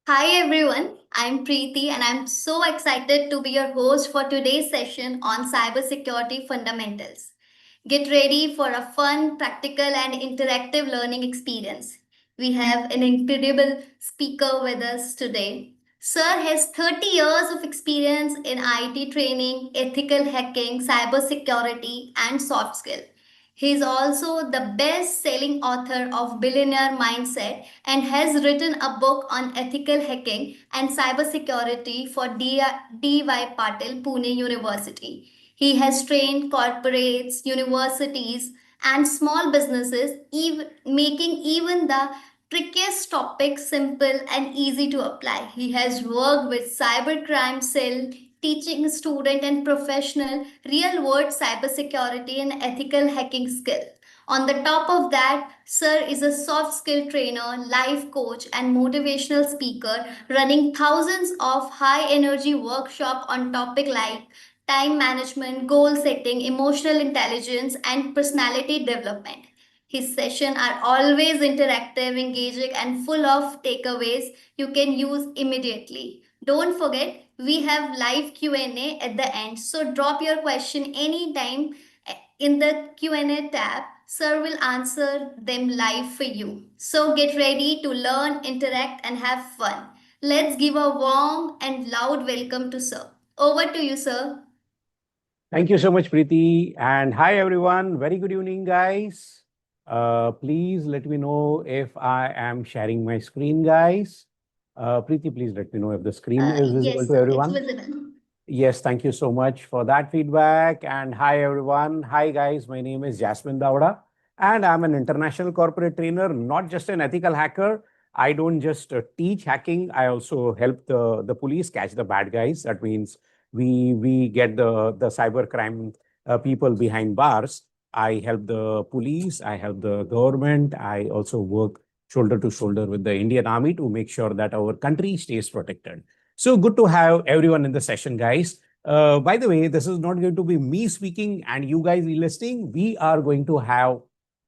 Hi everyone, I'm Preeti and I'm so excited to be your host for today's session on Cybersecurity Fundamentals. Get ready for a fun, practical, and interactive learning experience. We have an incredible speaker with us today. Sir has 30 years of experience in IT training, ethical hacking, cybersecurity, and soft skill. He is also the best selling author of Billionaire Mindset and has written a book on ethical hacking and cybersecurity for DY Patil, Pune University. He has trained corporates, universities, and small businesses, making even the trickiest topics simple and easy to apply. He has worked with cybercrime cell, teaching student and professional real-world cybersecurity and ethical hacking skill. On the top of that, Sir is a soft skill trainer, life coach, and motivational speaker, running thousands of high energy workshops on topics like time management, goal setting, emotional intelligence, and personality development. His sessions are always interactive, engaging, and full of takeaways you can use immediately. Don't forget, we have live Q&A at the end, so drop your question anytime in the Q&A tab. Sir will answer them live for you. So get ready to learn, interact, and have fun. Let's give a warm and loud welcome to Sir. Over to you, Sir. Thank you so much, Preeti. And hi, everyone. Very good evening, guys. Please let me know if I am sharing my screen, guys. Preeti, please let me know if the screen is visible Yes, to sir, it's everyone. visible. Yes, thank you so much for that feedback. And hi, everyone. Hi, guys. My name is Jasmin Dawada, and I'm an international corporate trainer, not just an ethical hacker. I don't just teach hacking, I also help the police catch the bad guys. That means we get the cyber crime people behind bars. I help the police, I help the government. I also work shoulder to shoulder with the Indian Army to make sure that our country stays protected. So good to have everyone in the session, guys. By the way, this is not going to be me speaking and you guys listening. We are going to have,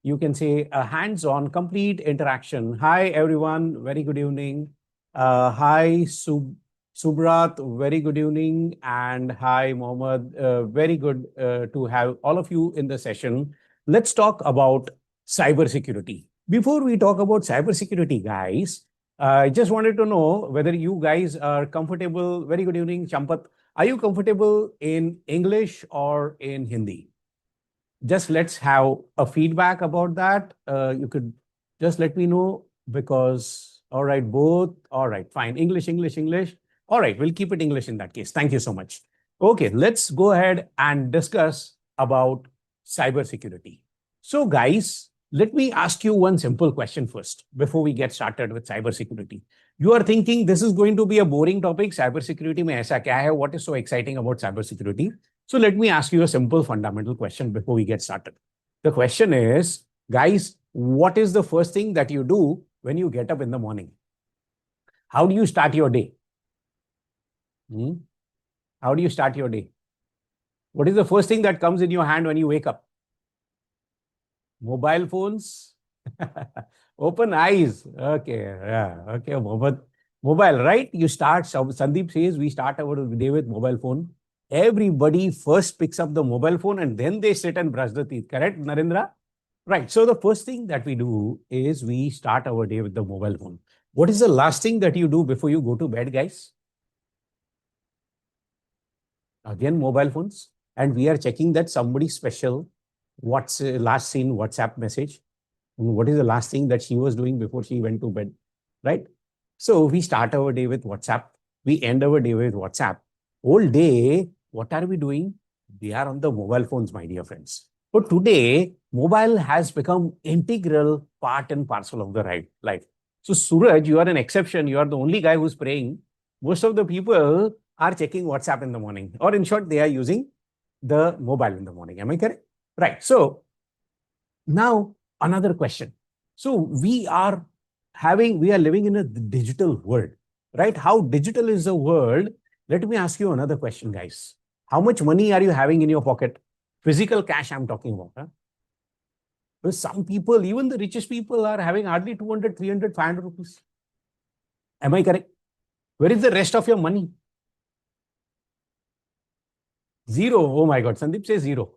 you can say, a hands-on complete interaction. Hi, everyone. Very good evening. Hi, Subrat. Very good evening. And hi, Mohammed. Very good to have all of you in the session. Let's talk about cybersecurity. Before we talk about cybersecurity, guys, I just wanted to know whether you guys are comfortable. Very good evening, Champat. Are you comfortable in English or in Hindi? Just let's have a feedback about that. You could just let me know because, all right, both. All right, fine. English, English, English. All right, we'll keep it English in that case. Thank you so much. Okay, let's go ahead and discuss about cybersecurity. So, guys, let me ask you one simple question first before we get started with cybersecurity. You are thinking this is going to be a boring topic. Cybersecurity mein aisa kya hai? What is so exciting about cybersecurity? So let me ask you a simple fundamental question before we get started. The question is, guys, what is the first thing that you do when you get up in the morning? How do you start your day? How do you start your day? What is the first thing that comes in your hand when you wake up? Mobile phones? Open eyes. Okay. Yeah. Okay. Mobile, right? You start, Sandeep says we start our day with mobile phone. Everybody first picks up the mobile phone and then they sit and brush the teeth. Correct, Narendra? Right. So the first thing that we do is we start our day with the mobile phone. What is the last thing that you do before you go to bed, guys? Again, mobile phones. And we are checking that somebody special, what's last seen WhatsApp message. What is the last thing that she was doing before she went to bed, right? So we start our day with WhatsApp. We end our day with WhatsApp. Whole day, what are we doing? We are on the mobile phones, my dear friends. But today, mobile has become integral part and parcel of the life. So Suraj, you are an exception. You are the only guy who's praying. Most of the people are checking WhatsApp in the morning, or in short, they are using the mobile in the morning. Am I correct? Right. So now another question. So we are living in a digital world, right? How digital is the world? Let me ask you another question, guys. How much money are you having in your pocket? Physical cash I'm talking about. Huh? Because some people, even the richest people, are having hardly 200, 300, 500 rupees. Am I correct? Where is the rest of your money? Zero. Oh my God. Sandeep says zero.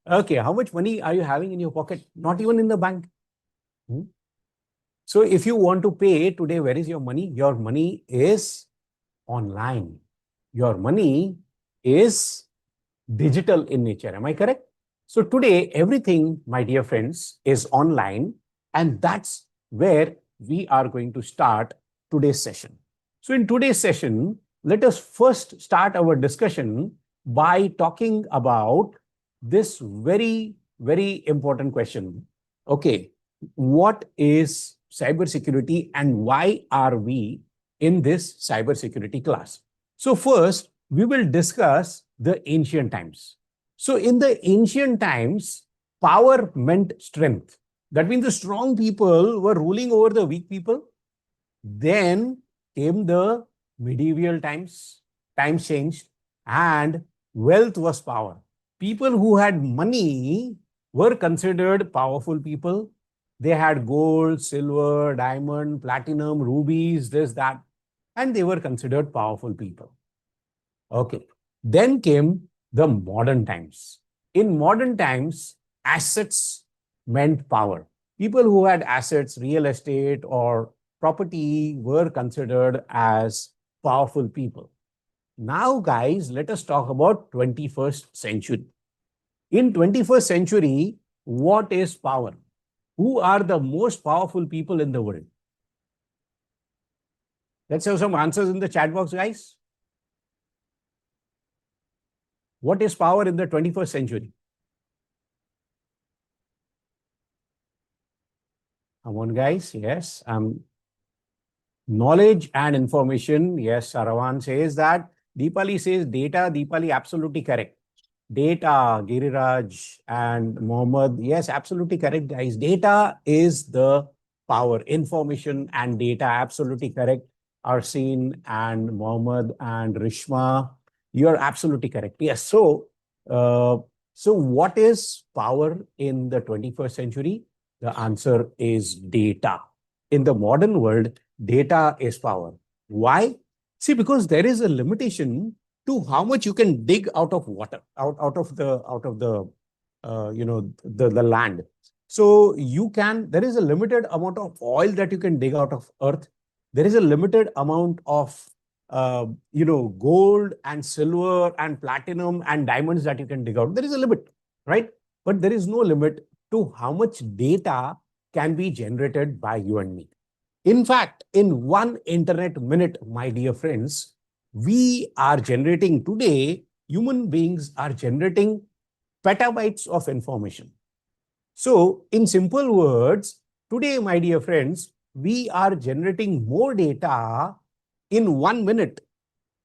Okay. How much money are you having in your pocket? Not even in the bank. Hmm? So if you want to pay today, where is your money? Your money is online. Your money is digital in nature. Am I correct? So today, everything, my dear friends, is online. And that's where we are going to start today's session. So in today's session, let us first start our discussion by talking about this very, very important question. Okay, what is cybersecurity and why are we in this cybersecurity class? So first, we will discuss the ancient times. So in the ancient times, power meant strength. That means the strong people were ruling over the weak people. Then came the medieval times, times changed, and wealth was power. People who had money were considered powerful people. They had gold, silver, diamond, platinum, rubies, this, that, and they were considered powerful people. Okay. Then came the modern times. In modern times, assets meant power. People who had assets, real estate or property were considered as powerful people. Now, guys, let us talk about 21st century. In 21st century, what is power? Who are the most powerful people in the world? Let's have some answers in the chat box, guys. What is power in the 21st century? Come on, guys. Yes. Knowledge and information. Yes, Saravan says that. Deepali says data. Deepali, absolutely correct. Data, Giriraj and Mohammed. Yes, absolutely correct, guys. Data is the power. Information and data, absolutely correct. Arsene and Mohammed and Rishma, you are absolutely correct. Yes. Uh, so what is power in the 21st century? The answer is data. In the modern world, data is power. Why? See, because there is a limitation to how much you can dig out of water, out of the land. So there is a limited amount of oil that you can dig out of earth. There is a limited amount of gold and silver and platinum and diamonds that you can dig out. There is a limit, right? But there is no limit to how much data can be generated by you and me. In fact, in 1 internet minute, my dear friends, we are generating today, human beings are generating petabytes of information. So, in simple words, today, my dear friends, we are generating more data in 1 minute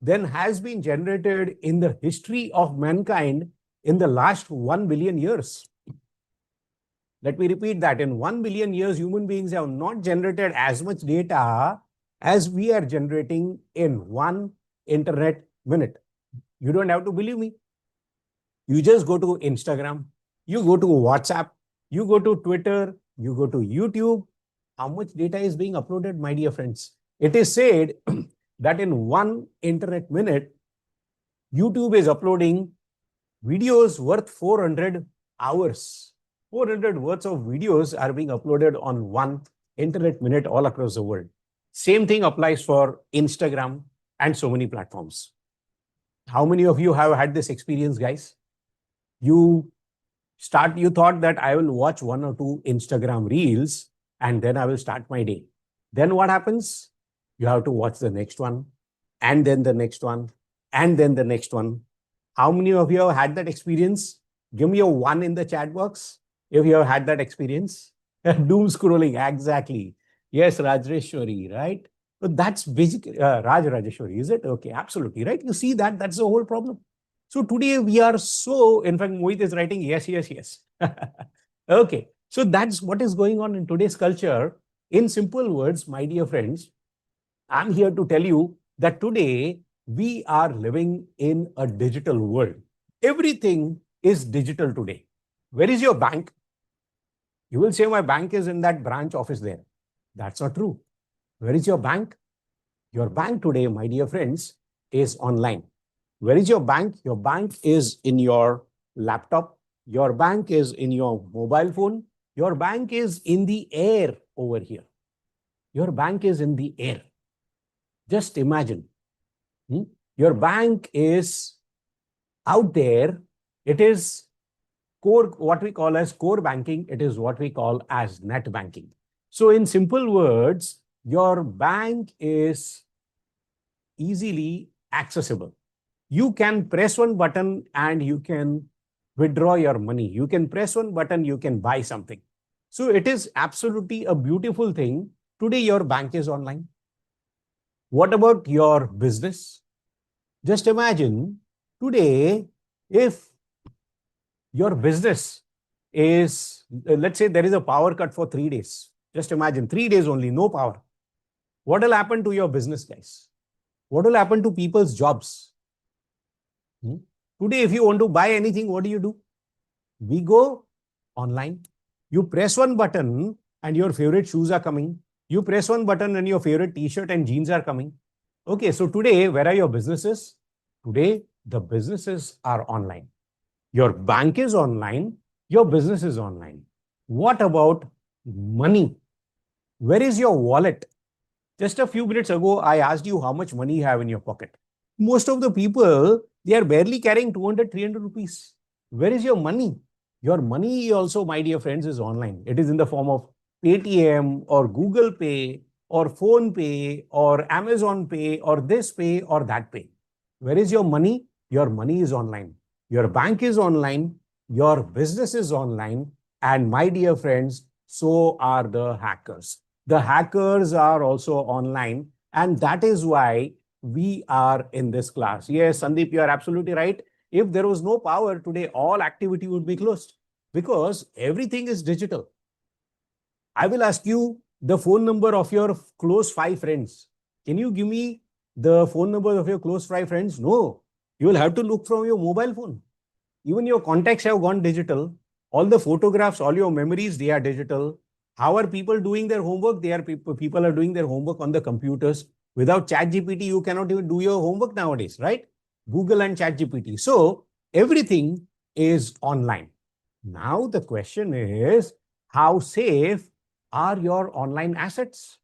than has been generated in the history of mankind in the last 1 billion years. Let me repeat that. In 1 billion years, human beings have not generated as much data as we are generating in 1 internet minute. You don't have to believe me. You just go to Instagram, you go to WhatsApp, you go to Twitter, you go to YouTube. How much data is being uploaded, my dear friends? It is said that in 1 internet minute, YouTube is uploading videos worth 400 hours. 400 words of videos are being uploaded on 1 internet minute all across the world. Same thing applies for Instagram and so many platforms. How many of you have had this experience, guys? You thought that I will watch 1 or 2 Instagram reels and then I will start my day. Then what happens? You have to watch the next one and then the next one and then the next one. How many of you have had that experience? Give me a 1 in the chat box if you have had that experience. Doom scrolling, exactly. Yes, Rajeshwari, right? So that's basically Rajeshwari, is it? Okay, absolutely, right? You see that? That's the whole problem. So today we are so, in fact, Mohit is writing, yes, yes, yes. Okay, so that's what is going on in today's culture. In simple words, my dear friends, I'm here to tell you that today we are living in a digital world. Everything is digital today. Where is your bank? You will say, my bank is in that branch office there. That's not true. Where is your bank? Your bank today, my dear friends, is online. Where is your bank? Your bank is in your laptop. Your bank is in your mobile phone. Your bank is in the air over here. Your bank is in the air. Just imagine. hmm, Your bank is out there. It is core, what we call as core banking. It is what we call as net banking. So in simple words, your bank is easily accessible. You can press one button and you can withdraw your money. You can press one button, you can buy something. So it is absolutely a beautiful thing. Today, your bank is online. What about your business? Just imagine today, if your business is, let's say there is a power cut for 3 days. Just imagine 3 days only, no power. What will happen to your business, guys? What will happen to people's jobs? Hmm? Today, if you want to buy anything, what do? We go online. You press one button and your favorite shoes are coming. You press one button and your favorite t-shirt and jeans are coming. Okay, so today, where are your businesses? Today, the businesses are online. Your bank is online. Your business is online. What about money? Where is your wallet? Just a few minutes ago, I asked you how much money you have in your pocket. Most of the people, they are barely carrying 200, 300 rupees. Where is your money? Your money also, my dear friends, is online. It is in the form of Paytm or Google Pay or Phone Pay or Amazon Pay or this pay or that pay. Where is your money? Your money is online. Your bank is online. Your business is online. And my dear friends, so are the hackers. The hackers are also online. And that is why we are in this class. Yes, Sandeep, you are absolutely right. If there was no power today, all activity would be closed because everything is digital. I will ask you the phone number of your close 5 friends. Can you give me the phone number of your close 5 friends? No. You will have to look from your mobile phone. Even your contacts have gone digital. All the photographs, all your memories, they are digital. How are people doing their homework? People are doing their homework on the computers. Without ChatGPT, you cannot even do your homework nowadays, right? Google and ChatGPT. So everything is online. Now the question is, how safe are your online assets?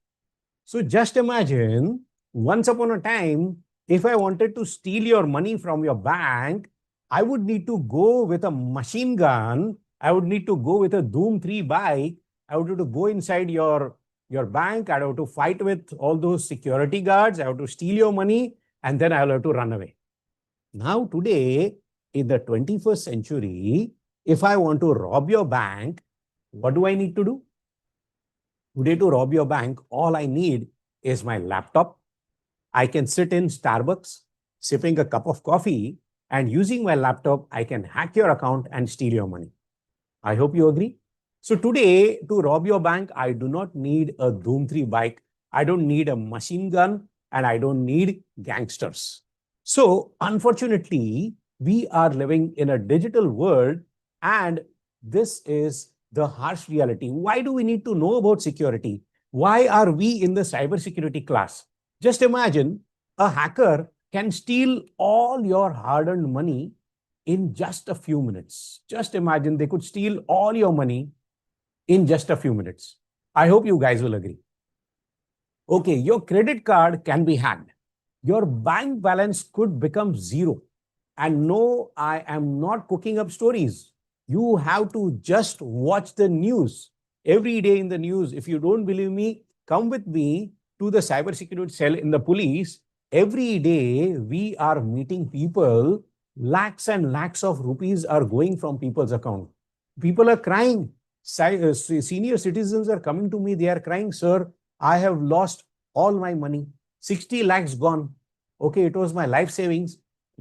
So just imagine, once upon a time, if I wanted to steal your money from your bank, I would need to go with a machine gun. I would need to go with a Doom 3 bike. I would have to go inside your bank. I'd have to fight with all those security guards. I have to steal your money and then I'll have to run away. Now, today, in the 21st century, if I want to rob your bank, what do I need to do? Today, to rob your bank, all I need is my laptop. I can sit in Starbucks, sipping a cup of coffee, and using my laptop, I can hack your account and steal your money. I hope you agree. So today, to rob your bank, I do not need a Doom 3 bike. I don't need a machine gun and I don't need gangsters. So unfortunately, we are living in a digital world and this is the harsh reality. Why do we need to know about security? Why are we in the cybersecurity class? Just imagine a hacker can steal all your hard-earned money in just a few minutes. Just imagine they could steal all your money in just a few minutes. I hope you guys will agree. Okay, your credit card can be hacked. Your bank balance could become zero. And no, I am not cooking up stories. You have to just watch the news every day in the news. If you don't believe me, come with me to the cybersecurity cell in the police. Every day we are meeting people, lakhs and lakhs of rupees are going from people's account. People are crying. Senior citizens are coming to me. They are crying, sir, I have lost all my money. 60 lakhs gone. Okay, it was my life savings.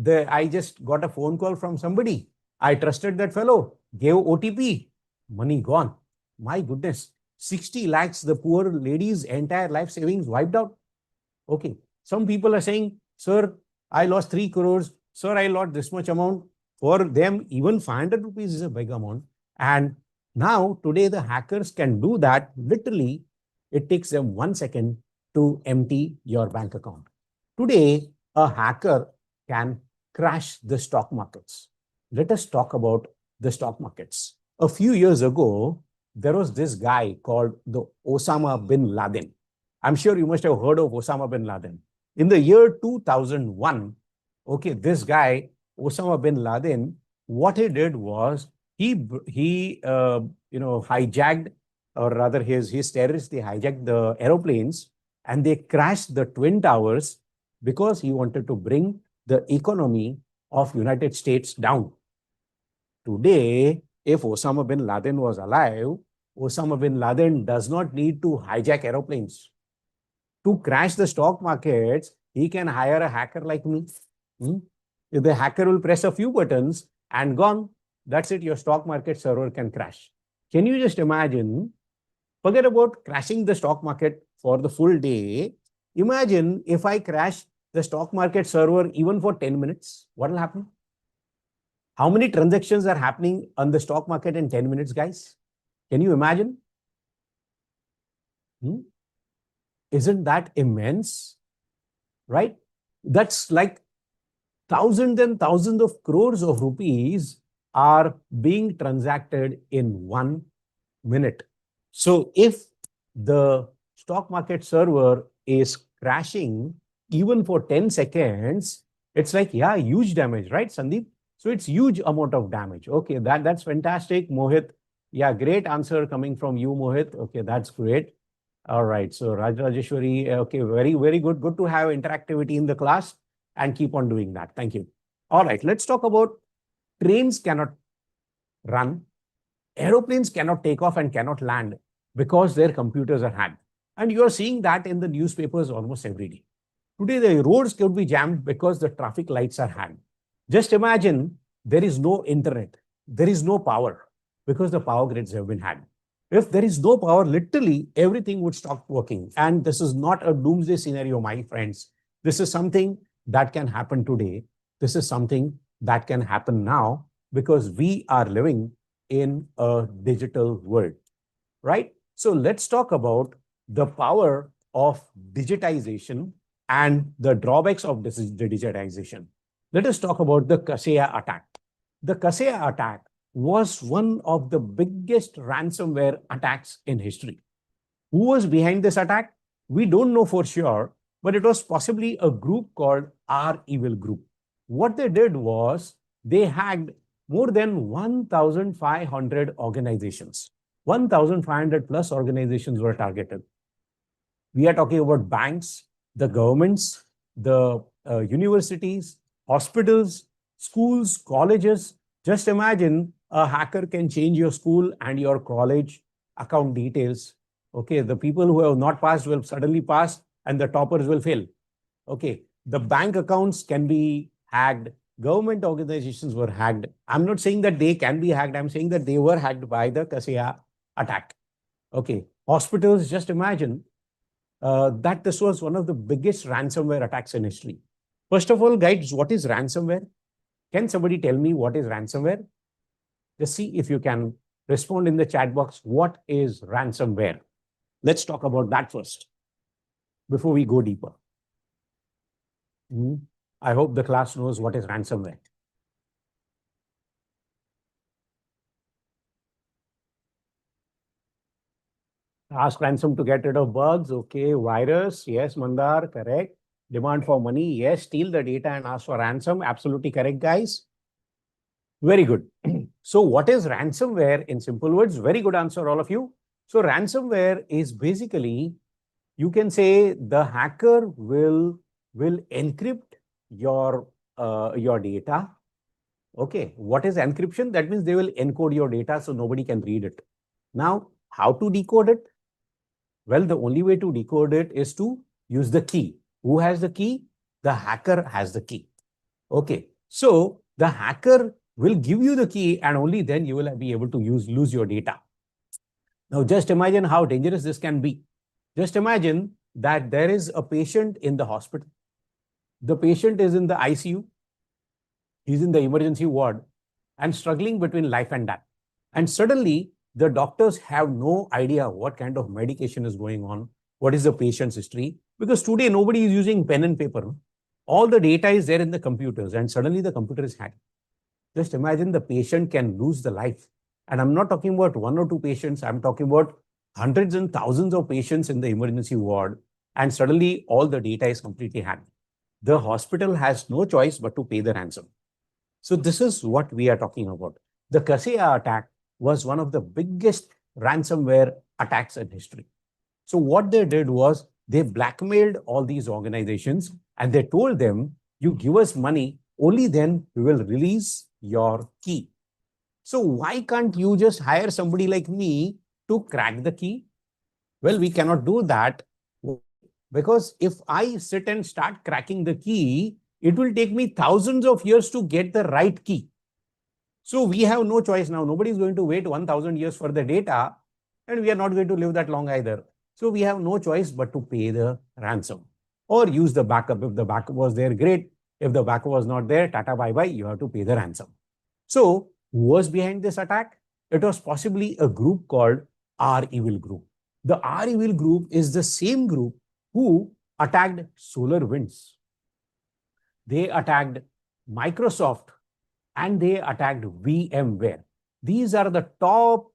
I just got a phone call from somebody. I trusted that fellow, gave OTP, money gone. My goodness, 60 lakhs, the poor lady's entire life savings wiped out. Okay, some people are saying, sir, I lost 3 crores. Sir, I lost this much amount. For them, even 500 rupees is a big amount. And now, today, the hackers can do that. Literally, it takes them 1 second to empty your bank account. Today, a hacker can crash the stock markets. Let us talk about the stock markets. A few years ago, there was this guy called the Osama bin Laden. I'm sure you must have heard of Osama bin Laden. In the year 2001, okay, this guy, Osama bin Laden, what he did was he hijacked, or rather his terrorists, they hijacked the aeroplanes and they crashed the Twin Towers because he wanted to bring the economy of United States down. Today, if Osama bin Laden was alive, Osama bin Laden does not need to hijack aeroplanes. To crash the stock markets, he can hire a hacker like me. Hmm? If the hacker will press a few buttons and gone, that's it, your stock market server can crash. Can you just imagine? Forget about crashing the stock market for the full day. Imagine if I crash the stock market server even for 10 minutes, what will happen? How many transactions are happening on the stock market in 10 minutes, guys? Can you imagine? Hmm? Isn't that immense? Right? That's like thousands and thousands of crores of rupees are being transacted in 1 minute. So if the stock market server is crashing even for 10 seconds, it's like, yeah, huge damage, right, Sandeep? So it's huge amount of damage. Okay, that's fantastic, Mohit. Yeah, great answer coming from you, Mohit. Okay, that's great. All right, so Rajeshwari, okay, very, very good. Good to have interactivity in the class and keep on doing that. Thank you. All right, let's talk about trains cannot run, aeroplanes cannot take off and cannot land because their computers are hacked. And you are seeing that in the newspapers almost every day. Today, the roads could be jammed because the traffic lights are hacked. Just imagine there is no internet, there is no power because the power grids have been hacked. If there is no power, literally everything would stop working. And this is not a doomsday scenario, my friends. This is something that can happen today. This is something that can happen now because we are living in a digital world, right? So let's talk about the power of digitization and the drawbacks of digitization. Let us talk about the Kaseya attack. The Kaseya attack was one of the biggest ransomware attacks in history. Who was behind this attack? We don't know for sure, but it was possibly a group called R Evil Group. What they did was they hacked more than 1,500 organizations. 1,500 plus organizations were targeted. We are talking about banks, the governments, the universities, hospitals, schools, colleges. Just imagine a hacker can change your school and your college account details. Okay, the people who have not passed will suddenly pass and the toppers will fail. Okay, the bank accounts can be hacked. Government organizations were hacked. I'm not saying that they can be hacked. I'm saying that they were hacked by the Kaseya attack. Okay, hospitals, just imagine that this was one of the biggest ransomware attacks in history. First of all, guys, what is ransomware? Can somebody tell me what is ransomware? Just see if you can respond in the chat box. What is ransomware? Let's talk about that first before we go deeper. I hope the class knows what is ransomware. Ask ransom to get rid of bugs. Okay. Virus. Yes, Mandar. Correct. Demand for money. Yes. Steal the data and ask for ransom. Absolutely correct, guys. Very good. So what is ransomware in simple words? Very good answer, all of you. So ransomware is basically, you can say the hacker will encrypt your data. Okay. What is encryption? That means they will encode your data so nobody can read it. Now, how to decode it? Well, the only way to decode it is to use the key. Who has the key? The hacker has the key. Okay. So the hacker will give you the key and only then you will be able to lose your data. Now, just imagine how dangerous this can be. Just imagine that there is a patient in the hospital. The patient is in the ICU. He's in the emergency ward and struggling between life and death. And suddenly, the doctors have no idea what kind of medication is going on. What is the patient's history? Because today nobody is using pen and paper. No? All the data is there in the computers, and suddenly the computer is hacked. Just imagine the patient can lose the life. And I'm not talking about one or two patients, I'm talking about hundreds and thousands of patients in the emergency ward, and suddenly all the data is completely hacked. The hospital has no choice but to pay the ransom. So this is what we are talking about. The Kaseya attack was one of the biggest ransomware attacks in history. So what they did was they blackmailed all these organizations and they told them, you give us money, only then we will release your key. So why can't you just hire somebody like me to crack the key? Well, we cannot do that. Why? Because if I sit and start cracking the key, it will take me thousands of years to get the right key. So we have no choice now. Nobody is going to wait 1000 years for the data, and we are not going to live that long either. So we have no choice but to pay the ransom or use the backup. If the backup was there, great. If the backup was not there, tata bye bye, you have to pay the ransom. So who was behind this attack? It was possibly a group called R Evil Group. The R Evil Group is the same group who attacked SolarWinds. They attacked Microsoft and they attacked VMware. These are the top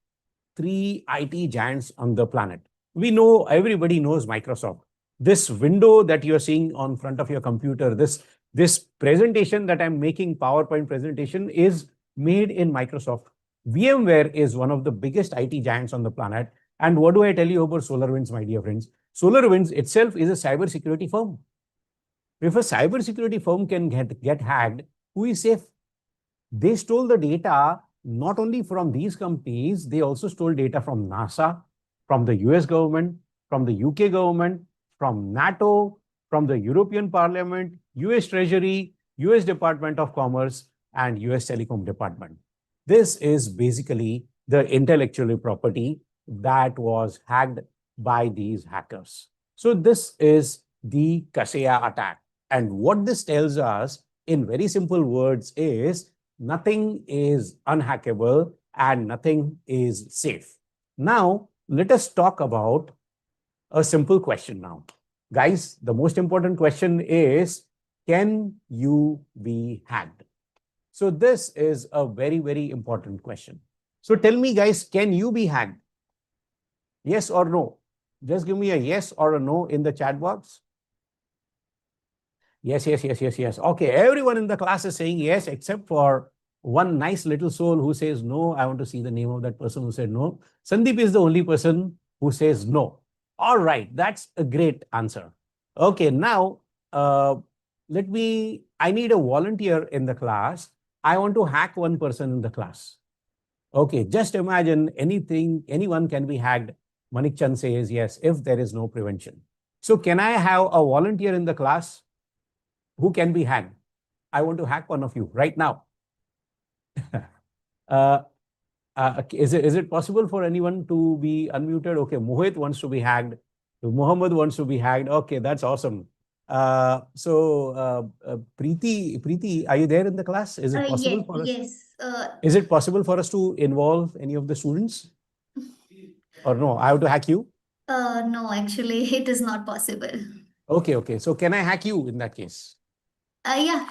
three IT giants on the planet. We know, everybody knows Microsoft. This window that you're seeing on front of your computer, this presentation that I'm making, PowerPoint presentation, is made in Microsoft. VMware is one of the biggest IT giants on the planet. And what do I tell you about SolarWinds, my dear friends? SolarWinds itself is a cybersecurity firm. If a cybersecurity firm can get hacked, who is safe? They stole the data not only from these companies, they also stole data from NASA, from the US government, from the UK government, from NATO, from the European Parliament, US Treasury, US Department of Commerce, and US Telecom Department. This is basically the intellectual property that was hacked by these hackers. So this is the Kaseya attack. And what this tells us in very simple words is nothing is unhackable and nothing is safe. Now, let us talk about a simple question now. Guys, the most important question is, can you be hacked? So this is a very, very important question. So tell me, guys, can you be hacked? Yes or no? Just give me a yes or a no in the chat box. Yes, yes, yes, yes, yes. Okay, everyone in the class is saying yes, except for one nice little soul who says no. I want to see the name of that person who said no. Sandeep is the only person who says no. All right, that's a great answer. Okay, now I need a volunteer in the class. I want to hack one person in the class. Okay, just imagine anyone can be hacked. Manik Chand says yes, if there is no prevention. So can I have a volunteer in the class who can be hacked? I want to hack one of you right now. uh, is it possible for anyone to be unmuted? Okay, Mohit wants to be hacked. Muhammad wants to be hacked. Okay, that's awesome. Preeti, are you there in the class? Is it possible Yes, for us? yes. Is it possible for us to involve any of the students? Or no, I have to hack you? No, actually, it is not possible. Okay, okay. So can I hack you in that case? Yeah.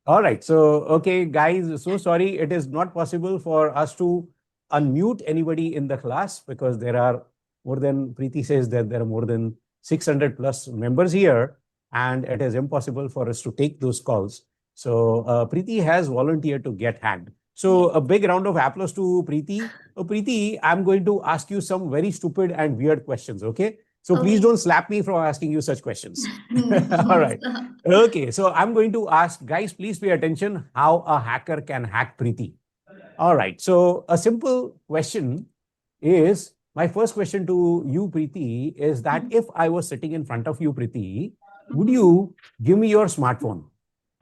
All right. So, okay, guys, so sorry. It is not possible for us to unmute anybody in the class because there are more than, Preeti says that there are more than 600 plus members here, and it is impossible for us to take those calls. So, Preeti has volunteered to get hacked. So, Yes. a big round of applause to Preeti. Preeti, I'm going to ask you some very stupid and weird questions, okay? So, please Okay. don't slap me for asking you such questions. All No. right. Okay, so I'm going to ask, guys, please pay attention how a hacker can hack Preeti. All right, so a simple question is, my first question to you, Preeti, is that if I was sitting in front of you, Preeti, would Mhm. you give me your smartphone?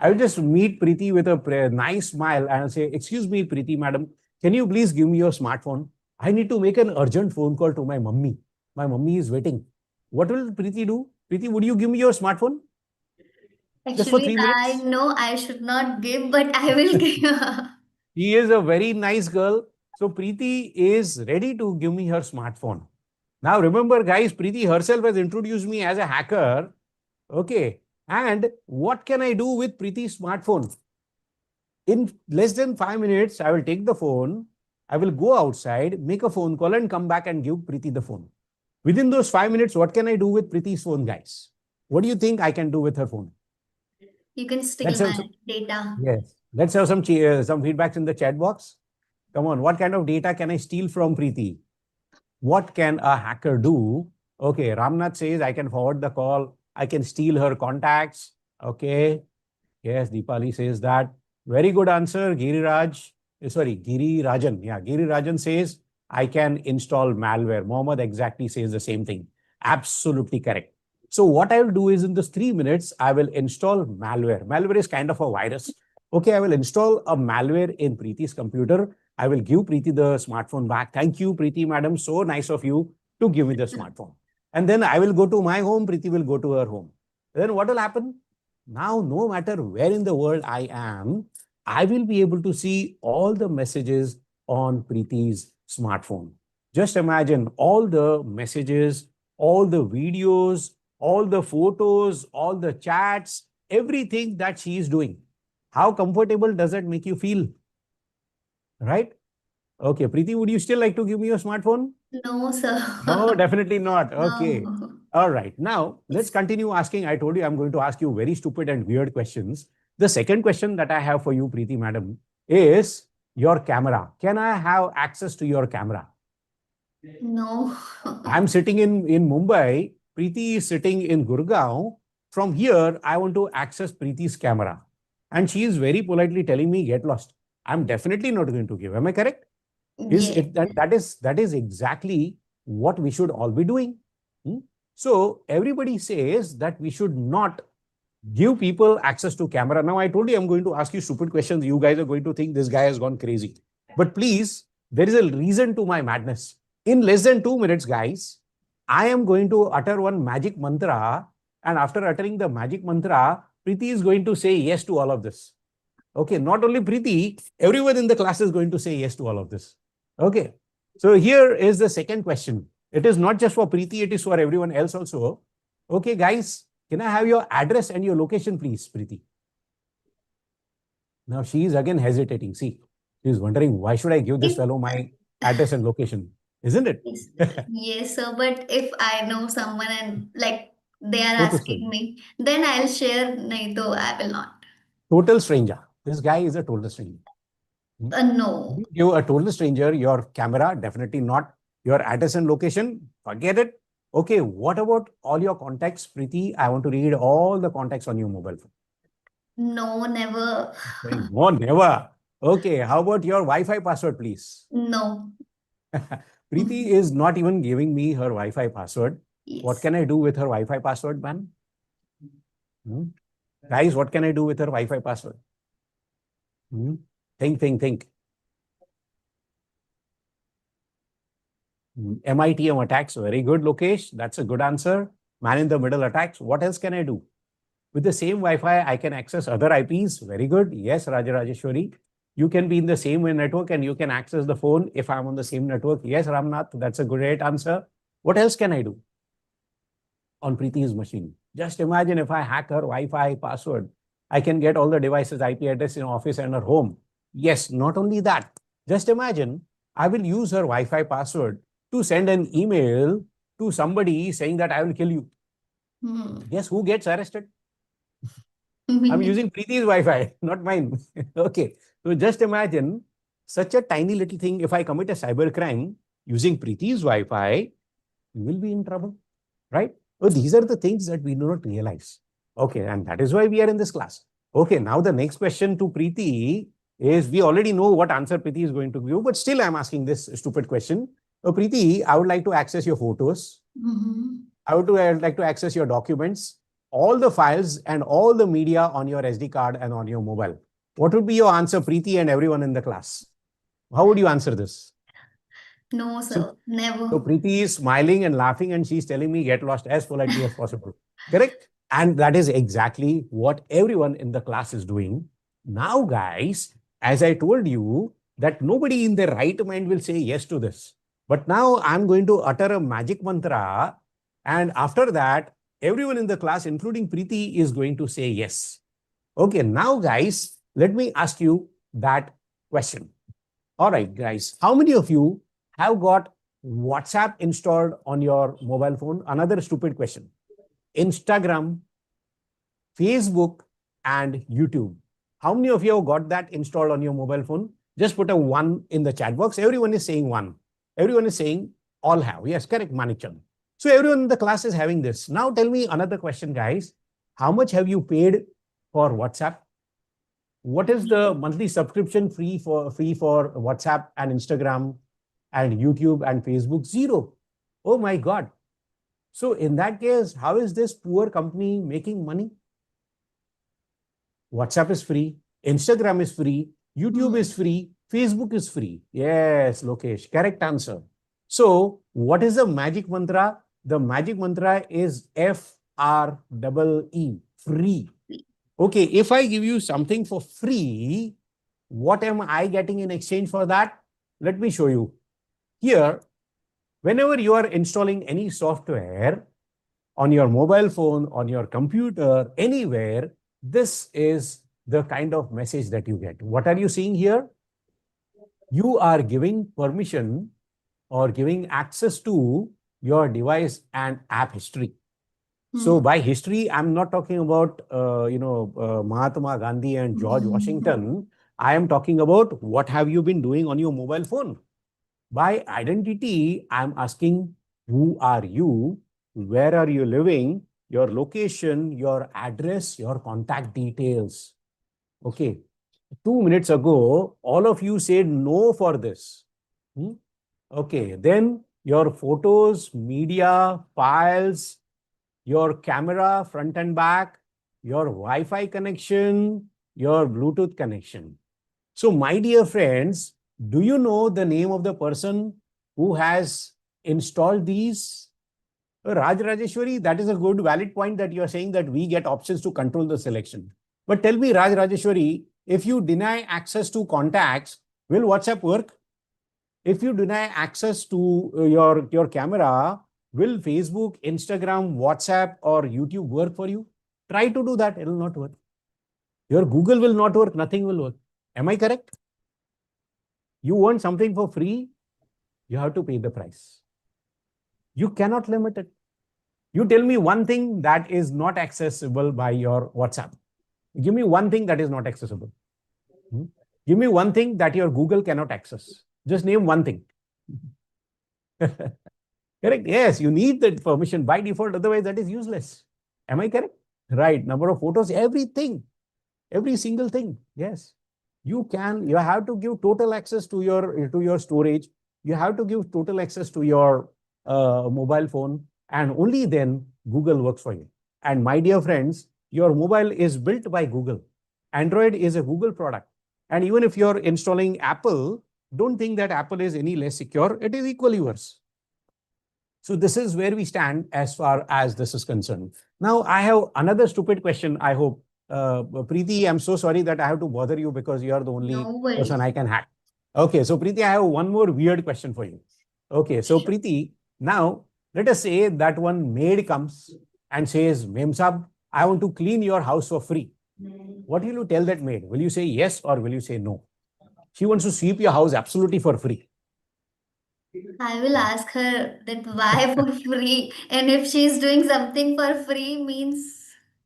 I will just meet Preeti with a nice smile and I'll say, excuse me, Preeti, madam, can you please give me your smartphone? I need to make an urgent phone call to my mummy. My mummy is waiting. What will Preeti do? Preeti, would you give me your smartphone? Just for Actually, three I minutes? know I should not give, but I will give. She is a very nice girl. So Preeti is ready to give me her smartphone. Now remember, guys, Preeti herself has introduced me as a hacker. Okay. And what can I do with Preeti's smartphone? In less than 5 minutes, I will take the phone, I will go outside, make a phone call, and come back and give Preeti the phone. Within those 5 minutes, what can I do with Preeti's phone, guys? What do you think I can do with her phone? You can steal Let's have my some, data. yes. Let's have some feedbacks in the chat box. Come on, what kind of data can I steal from Preeti? What can a hacker do? Okay, Ramnath says I can forward the call. I can steal her contacts. Okay. Yes, Deepali says that. Very good answer, Giriraj. Giri Rajan. Yeah, Giri Rajan says I can install malware. Mohammed exactly says the same thing. Absolutely correct. So what I will do is in this 3 minutes, I will install malware. Malware is kind of a virus. Okay, I will install a malware in Preeti's computer. I will give Preeti the smartphone back. Thank you, Preeti madam. So nice of you to give me the smartphone. And then I will go to my home. Preeti will go to her home. Then what will happen? Now, no matter where in the world I am, I will be able to see all the messages on Preeti's smartphone. Just imagine all the messages, all the videos, all the photos, all the chats, everything that she is doing. How comfortable does that make you feel? Right? Okay, Preeti, would you still like to give me your smartphone? No, sir. No, definitely not. Okay. No. All right. Now, let's continue asking. I told you I'm going to ask you very stupid and weird questions. The second question that I have for you, Preeti madam, is your camera. Can I have access to your camera? No. I'm sitting in Mumbai. Preeti is sitting in Gurgaon. From here, I want to access Preeti's camera. And she is very politely telling me, get lost. I'm definitely not going to give. Am I correct? Is Yeah. it that is exactly what we should all be doing. Hmm? So everybody says that we should not give people access to camera. Now I told you I'm going to ask you stupid questions. You guys are going to think this guy has gone crazy. But please, there is a reason to my madness. In less than 2 minutes, guys, I am going to utter one magic mantra, and after uttering the magic mantra, Preeti is going to say yes to all of this. Okay, not only Preeti, everyone in the class is going to say yes to all of this. Okay, so here is the second question. It is not just for Preeti, it is for everyone else also. Okay, guys, can I have your address and your location, please, Preeti? Now she is again hesitating. See, she is wondering, why should I give this If fellow my address and location? Isn't it? yes, yes, sir. But if I know someone and like they are Total asking stranger. me, then I'll share. No, though I will not. Total stranger. This guy is a total stranger. Hmm? No. You a total stranger, your camera, definitely not. Your address and location, forget it. Okay, what about all your contacts, Preeti? I want to read all the contacts on your mobile phone. No, never. Saying, no, never. Okay, how about your Wi-Fi password, please? No. Preeti is not even giving me her Wi-Fi password. What Yes. can I do with her Wi-Fi password, man? Hmm? Guys, what can I do with her Wi-Fi password? Hmm? Think. MITM attacks, very good, Lokesh. That's a good answer. Man in the middle attacks. What else can I do? With the same Wi-Fi, I can access other IPs. Very good. Yes, Rajarajeshwari. You can be in the same network and you can access the phone if I'm on the same network. Yes, Ramnath, that's a great answer. What else can I do on Preeti's machine? Just imagine if I hack her Wi-Fi password, I can get all the devices IP address in office and her home. Yes, not only that. Just imagine I will use her Wi-Fi password to send an email to somebody saying that I will kill you. Hmm. Guess who gets arrested? I'm using Preeti's Wi-Fi, not mine. Okay. So just imagine such a tiny little thing. If I commit a cyber crime using Preeti's Wi-Fi, you will be in trouble, right? So these are the things that we do not realize. Okay. And that is why we are in this class. Okay. Now the next question to Preeti is, we already know what answer Preeti is going to give, but still I'm asking this stupid question. So Preeti, I would like to access your photos. Mhm. I'd like to access your documents, all the files and all the media on your SD card and on your mobile. What would be your answer, Preeti and everyone in the class? How would you answer this? No, So, sir. Never. so Preeti is smiling and laughing and she's telling me get lost as politely as possible. Correct? And that is exactly what everyone in the class is doing. Now, guys, as I told you, that nobody in their right mind will say yes to this. But now I'm going to utter a magic mantra. And after that, everyone in the class, including Preeti, is going to say yes. Okay, now guys, let me ask you that question. All right, guys, how many of you have got WhatsApp installed on your mobile phone? Another stupid question. Instagram, Facebook, and YouTube. How many of you have got that installed on your mobile phone? Just put a one in the chat box. Everyone is saying one. Everyone is saying all have. Yes, correct, Manikchand. So everyone in the class is having this. Now tell me another question, guys. How much have you paid for WhatsApp? What is the monthly subscription free for WhatsApp and Instagram and YouTube and Facebook? Zero. Oh my God. So in that case, how is this poor company making money? WhatsApp is free, Instagram is free, YouTube is free, Facebook is free. Yes, Lokesh, correct answer. So, what is the magic mantra? The magic mantra is FREE, free. Okay, if I give you something for free, what am I getting in exchange for that? Let me show you. Here, whenever you are installing any software on your mobile phone, on your computer, anywhere, this is the kind of message that you get. What are you seeing here? You are giving permission or giving access to your device and app history. So by history, I'm not talking about Mahatma Gandhi and George Washington. I am talking about what have you been doing on your mobile phone. By identity, I'm asking who are you, where are you living, your location, your address, your contact details. Okay. 2 minutes ago, all of you said no for this. Okay. Then your photos, media, files, your camera, front and back, your Wi-Fi connection, your Bluetooth connection. So, my dear friends, do you know the name of the person who has installed these? Raj Rajeshwari, that is a good valid point that you are saying that we get options to control the selection. But tell me, Raj Rajeshwari, if you deny access to contacts, will WhatsApp work? If you deny access to your camera, will Facebook, Instagram, WhatsApp, or YouTube work for you? Try to do that. It will not work. Your Google will not work. Nothing will work. Am I correct? You want something for free, you have to pay the price. You cannot limit it. You tell me one thing that is not accessible by your WhatsApp. Give me one thing that is not accessible. Give me one thing that your Google cannot access. Just name one thing. Correct? Yes, you need that permission by default, otherwise that is useless. Am I correct? Right. Number of photos, everything. Every single thing. Yes. You have to give total access to your storage. You have to give total access to your mobile phone, and only then Google works for you. And my dear friends, your mobile is built by Google. Android is a Google product. And even if you're installing Apple, don't think that Apple is any less secure. It is equally worse. So this is where we stand as far as this is concerned. Now, I have another stupid question, I hope. Preeti, I'm so sorry that I have to bother you because you are the only No person worries. I can hack. Okay, so Preeti, I have one more weird question for you. Okay, so Sure. Preeti, now let us say that one maid comes and says, Mem Saab, I want to clean your house for free. What will you tell that maid? Will you say yes or will you say no? She wants to sweep your house absolutely for free. I will ask her that why for free, and if she's doing something for free means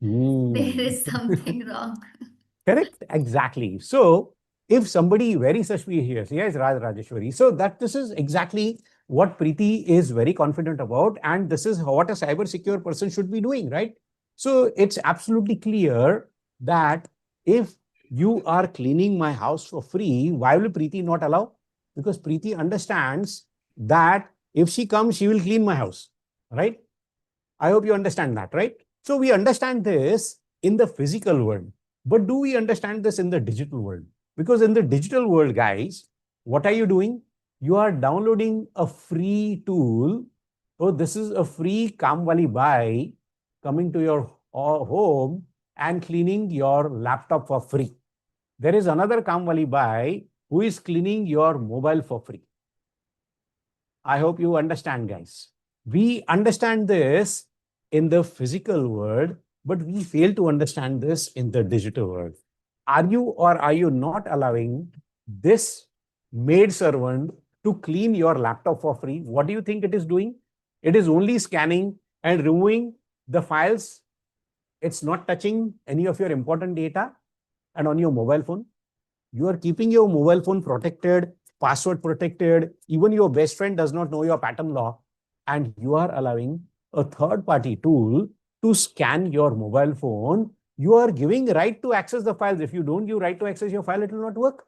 there Hmm. is something wrong. Correct? Exactly. So, if somebody very suspicious, yes, Raj Rajeshwari, so that this is exactly what Preeti is very confident about, and this is what a cyber secure person should be doing, right? So, it's absolutely clear that if you are cleaning my house for free, why will Preeti not allow? Because Preeti understands that if she comes, she will clean my house, right? I hope you understand that, right? So we understand this in the physical world, but do we understand this in the digital world? Because in the digital world, guys, what are you doing? You are downloading a free tool. Oh, this is a free Kamwali buy coming to your home and cleaning your laptop for free. There is another Kamwali buy who is cleaning your mobile for free. I hope you understand, guys. We understand this in the physical world, but we fail to understand this in the digital world. Are you or are you not allowing this maid servant to clean your laptop for free? What do you think it is doing? It is only scanning and removing the files. It's not touching any of your important data. And on your mobile phone, you are keeping your mobile phone protected, password protected. Even your best friend does not know your pattern law. And you are allowing a third party tool to scan your mobile phone. You are giving right to access the files. If you don't give right to access your file, it will not work.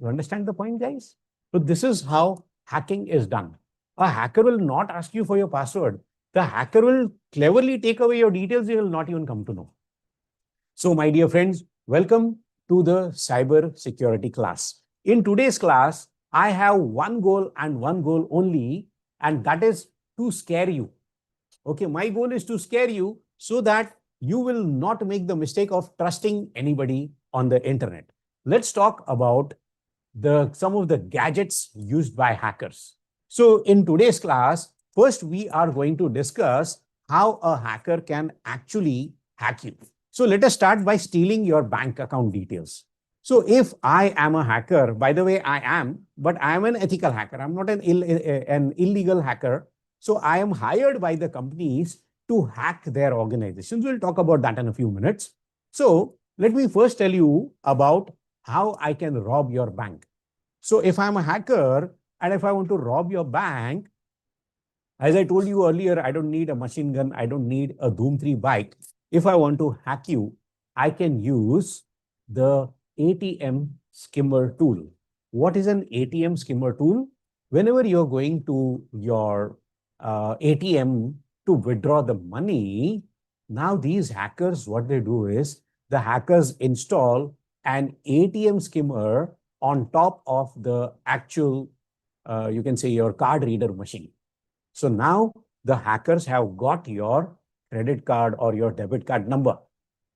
You understand the point, guys? So this is how hacking is done. A hacker will not ask you for your password. The hacker will cleverly take away your details. You will not even come to know. So, my dear friends, welcome to the cyber security class. In today's class, I have one goal and one goal only, and that is to scare you. Okay, my goal is to scare you so that you will not make the mistake of trusting anybody on the internet. Let's talk about some of the gadgets used by hackers. So in today's class, first we are going to discuss how a hacker can actually hack you. So let us start by stealing your bank account details. So if I am a hacker, by the way, I am, but I am an ethical hacker. I'm not an illegal hacker. So I am hired by the companies to hack their organizations. We'll talk about that in a few minutes. So let me first tell you about how I can rob your bank. So if I'm a hacker and if I want to rob your bank, as I told you earlier, I don't need a machine gun. I don't need a Doom 3 bike. If I want to hack you, I can use the ATM skimmer tool. What is an ATM skimmer tool? Whenever you're going to your ATM to withdraw the money, now these hackers, what they do is the hackers install an ATM skimmer on top of the actual, you can say, your card reader machine. So now the hackers have got your credit card or your debit card number.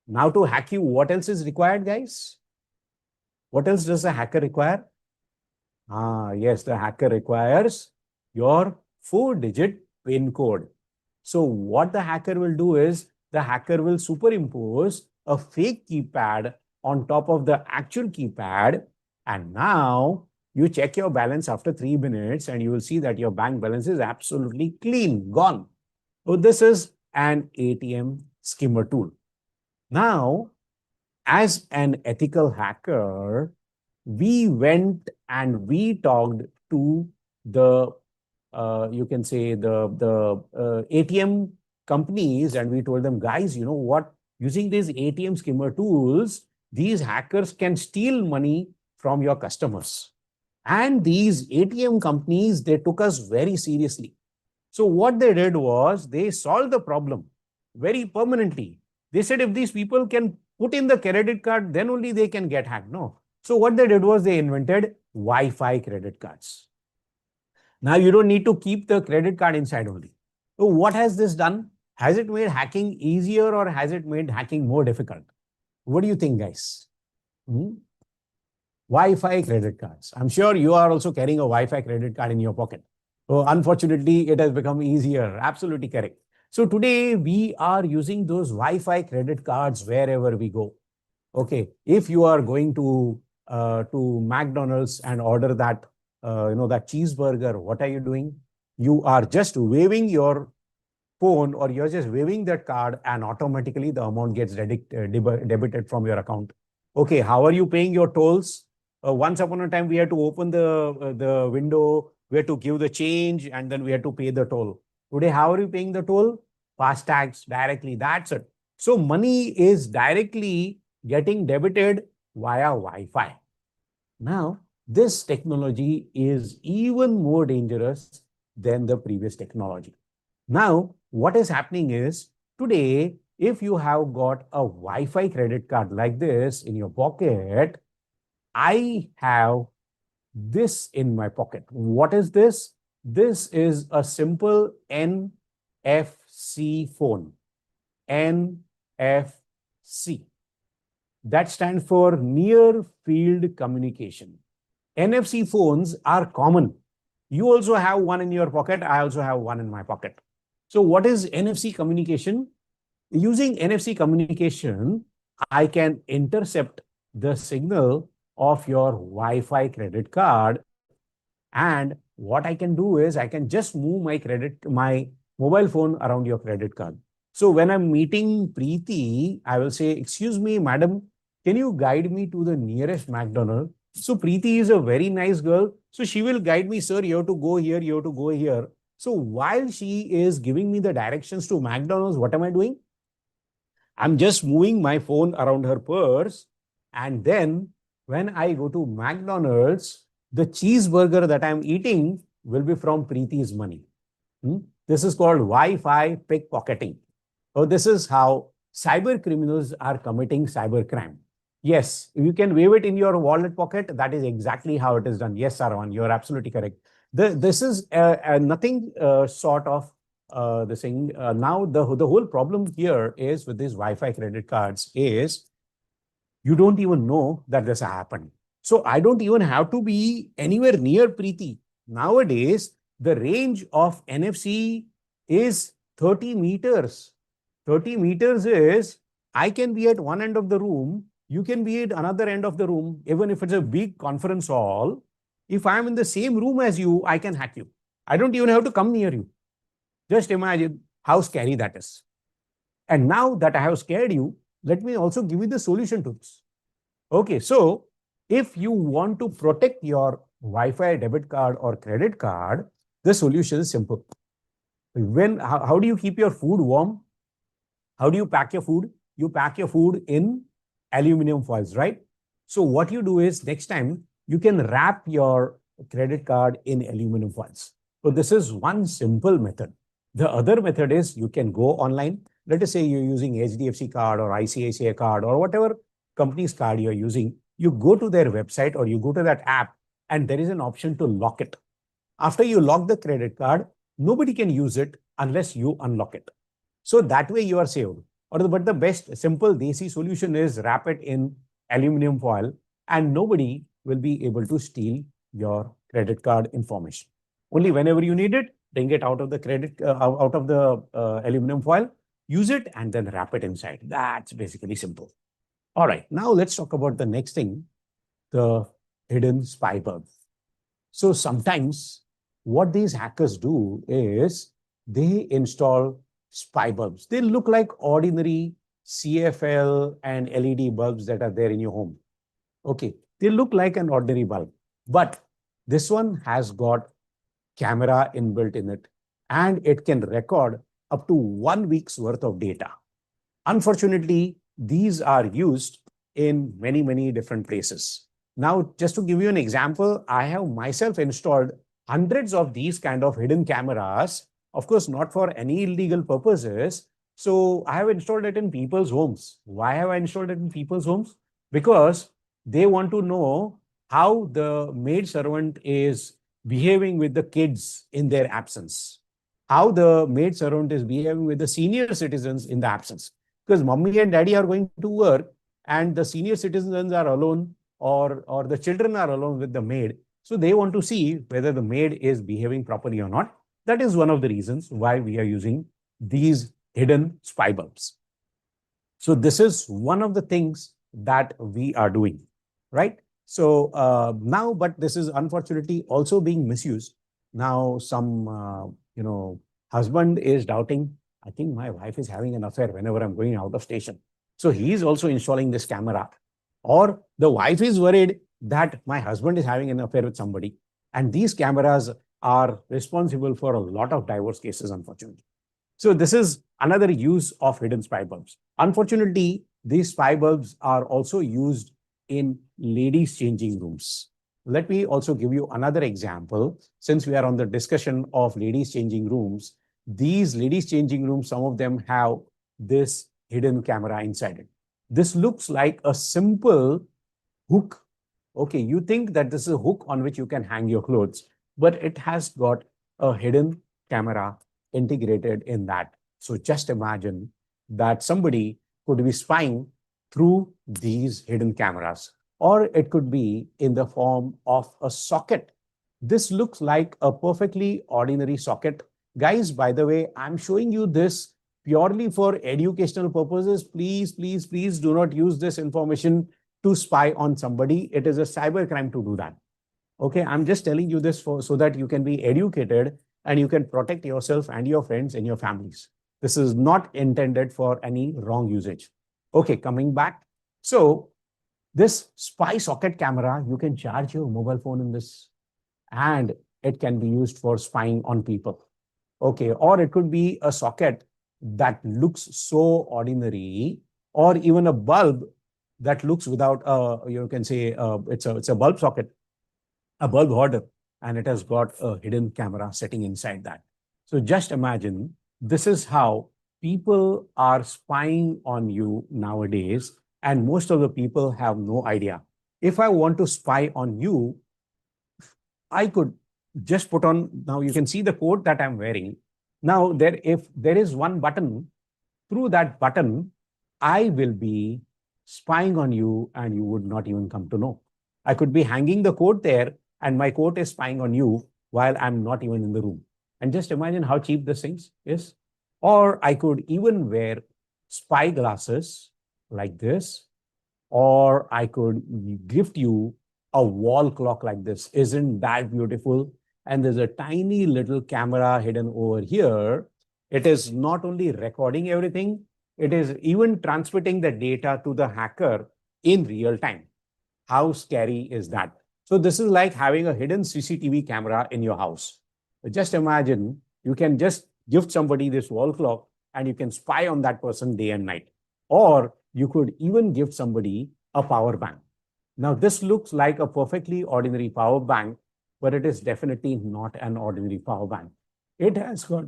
Now to hack you, what else is required, guys? What else does a hacker require? Yes, the hacker requires your 4-digit PIN code. So what the hacker will do is the hacker will superimpose a fake keypad on top of the actual keypad. And now you check your balance after 3 minutes and you will see that your bank balance is absolutely clean, gone. So this is an ATM skimmer tool. Now, as an ethical hacker, we went and we talked to the you can say the ATM companies, and we told them, guys, you know what? Using these ATM skimmer tools, these hackers can steal money from your customers. And these ATM companies, they took us very seriously. So what they did was they solved the problem very permanently. They said if these people can put in the credit card, then only they can get hacked. No. So what they did was they invented Wi-Fi credit cards. Now you don't need to keep the credit card inside only. So what has this done? Has it made hacking easier or has it made hacking more difficult? What do you think, guys? Hmm? Wi-Fi credit cards. I'm sure you are also carrying a Wi-Fi credit card in your pocket. So unfortunately, it has become easier. Absolutely correct. So today we are using those Wi-Fi credit cards wherever we go. Okay, if you are going to McDonald's and order that that cheeseburger, what are you doing? You are just waving your phone or you're just waving that card and automatically the amount gets debited from your account. Okay, how are you paying your tolls? Once upon a time, we had to open the window, we had to give the change, and then we had to pay the toll. Today, how are you paying the toll? Fast tags directly. That's it. So money is directly getting debited via Wi-Fi. Now, this technology is even more dangerous than the previous technology. Now, what is happening is today, if you have got a Wi-Fi credit card like this in your pocket, I have this in my pocket. What is this? This is a simple NFC phone. NFC. That stands for Near Field Communication. NFC phones are common. You also have one in your pocket. I also have one in my pocket. So what is NFC communication? Using NFC communication, I can intercept the signal of your Wi-Fi credit card. And what I can do is I can just move my mobile phone around your credit card. So when I'm meeting Preeti, I will say, "Excuse me, madam, can you guide me to the nearest McDonald's?" So Preeti is a very nice girl. So she will guide me, "Sir, you have to go here, you have to go here." So while she is giving me the directions to McDonald's, what am I doing? I'm just moving my phone around her purse. And then when I go to McDonald's, the cheeseburger that I'm eating will be from Preeti's money. Hmm? This is called Wi-Fi pickpocketing. So this is how cyber criminals are committing cyber crime. Yes, you can wave it in your wallet pocket. That is exactly how it is done. Yes, Sarwan, you're absolutely correct. This is nothing sort of the thing. Now, the whole problem here is with these Wi-Fi credit cards is you don't even know that this happened. So I don't even have to be anywhere near Preeti. Nowadays, the range of NFC is 30 meters. 30 meters is I can be at one end of the room, you can be at another end of the room, even if it's a big conference hall. If I'm in the same room as you, I can hack you. I don't even have to come near you. Just imagine how scary that is. And now that I have scared you, let me also give you the solution to this. Okay, so if you want to protect your Wi-Fi debit card or credit card, the solution is simple. How do you keep your food warm? How do you pack your food? You pack your food in aluminum foils, right? So what you do is next time you can wrap your credit card in aluminum foils. So this is one simple method. The other method is you can go online. Let us say you're using HDFC card or ICICI card or whatever company's card you're using. You go to their website or you go to that app and there is an option to lock it. After you lock the credit card, nobody can use it unless you unlock it. So that way you are saved. But the best simple desi solution is wrap it in aluminum foil and nobody will be able to steal your credit card information. Only whenever you need it, bring it out of the out of the aluminum foil, use it and then wrap it inside. That's basically simple. All right, now let's talk about the next thing, the hidden spy bulb. So sometimes what these hackers do is they install spy bulbs. They look like ordinary CFL and LED bulbs that are there in your home. Okay, they look like an ordinary bulb, but this one has got camera inbuilt in it and it can record up to 1 week's worth of data. Unfortunately, these are used in many, many different places. Now, just to give you an example, I have myself installed hundreds of these kind of hidden cameras, of course, not for any illegal purposes. So I have installed it in people's homes. Why have I installed it in people's homes? Because they want to know how the maid servant is behaving with the kids in their absence, how the maid servant is behaving with the senior citizens in the absence. Because mommy and daddy are going to work and the senior citizens are alone or the children are alone with the maid. So they want to see whether the maid is behaving properly or not. That is one of the reasons why we are using these hidden spy bulbs. So this is one of the things that we are doing, right? So now, but this is unfortunately also being misused. Now some, husband is doubting, I think my wife is having an affair whenever I'm going out of station. So he is also installing this camera. Or the wife is worried that my husband is having an affair with somebody. And these cameras are responsible for a lot of divorce cases, unfortunately. So this is another use of hidden spy bulbs. Unfortunately, these spy bulbs are also used in ladies' changing rooms. Let me also give you another example. Since we are on the discussion of ladies' changing rooms, these ladies' changing rooms, some of them have this hidden camera inside it. This looks like a simple hook. Okay, you think that this is a hook on which you can hang your clothes, but it has got a hidden camera integrated in that. So just imagine that somebody could be spying through these hidden cameras, or it could be in the form of a socket this looks like a perfectly ordinary socket. Guys, by the way, I'm showing you this purely for educational purposes. Please, please, please do not use this information to spy on somebody. It is a cyber crime to do that. Okay, I'm just telling you this so that you can be educated and you can protect yourself and your friends and your families. This is not intended for any wrong usage. Okay, coming back. So this spy socket camera, you can charge your mobile phone in this, and it can be used for spying on people. Okay, or it could be a socket that looks so ordinary, or even a bulb that looks without you can say it's a bulb socket, a bulb holder, and it has got a hidden camera sitting inside that. So just imagine, this is how people are spying on you nowadays, and most of the people have no idea. If I want to spy on you, I could just put on, now you can see the coat that I'm wearing. Now, if there is one button, through that button, I will be spying on you and you would not even come to know. I could be hanging the coat there and my coat is spying on you while I'm not even in the room. And just imagine how cheap this thing is. Or I could even wear spy glasses like this, or I could gift you a wall clock like this. Isn't that beautiful? And there's a tiny little camera hidden over here. It is not only recording everything, it is even transmitting the data to the hacker in real time. How scary is that? So this is like having a hidden CCTV camera in your house. Just imagine, you can just gift somebody this wall clock and you can spy on that person day and night. Or you could even give somebody a power bank. Now, this looks like a perfectly ordinary power bank, but it is definitely not an ordinary power bank. It has got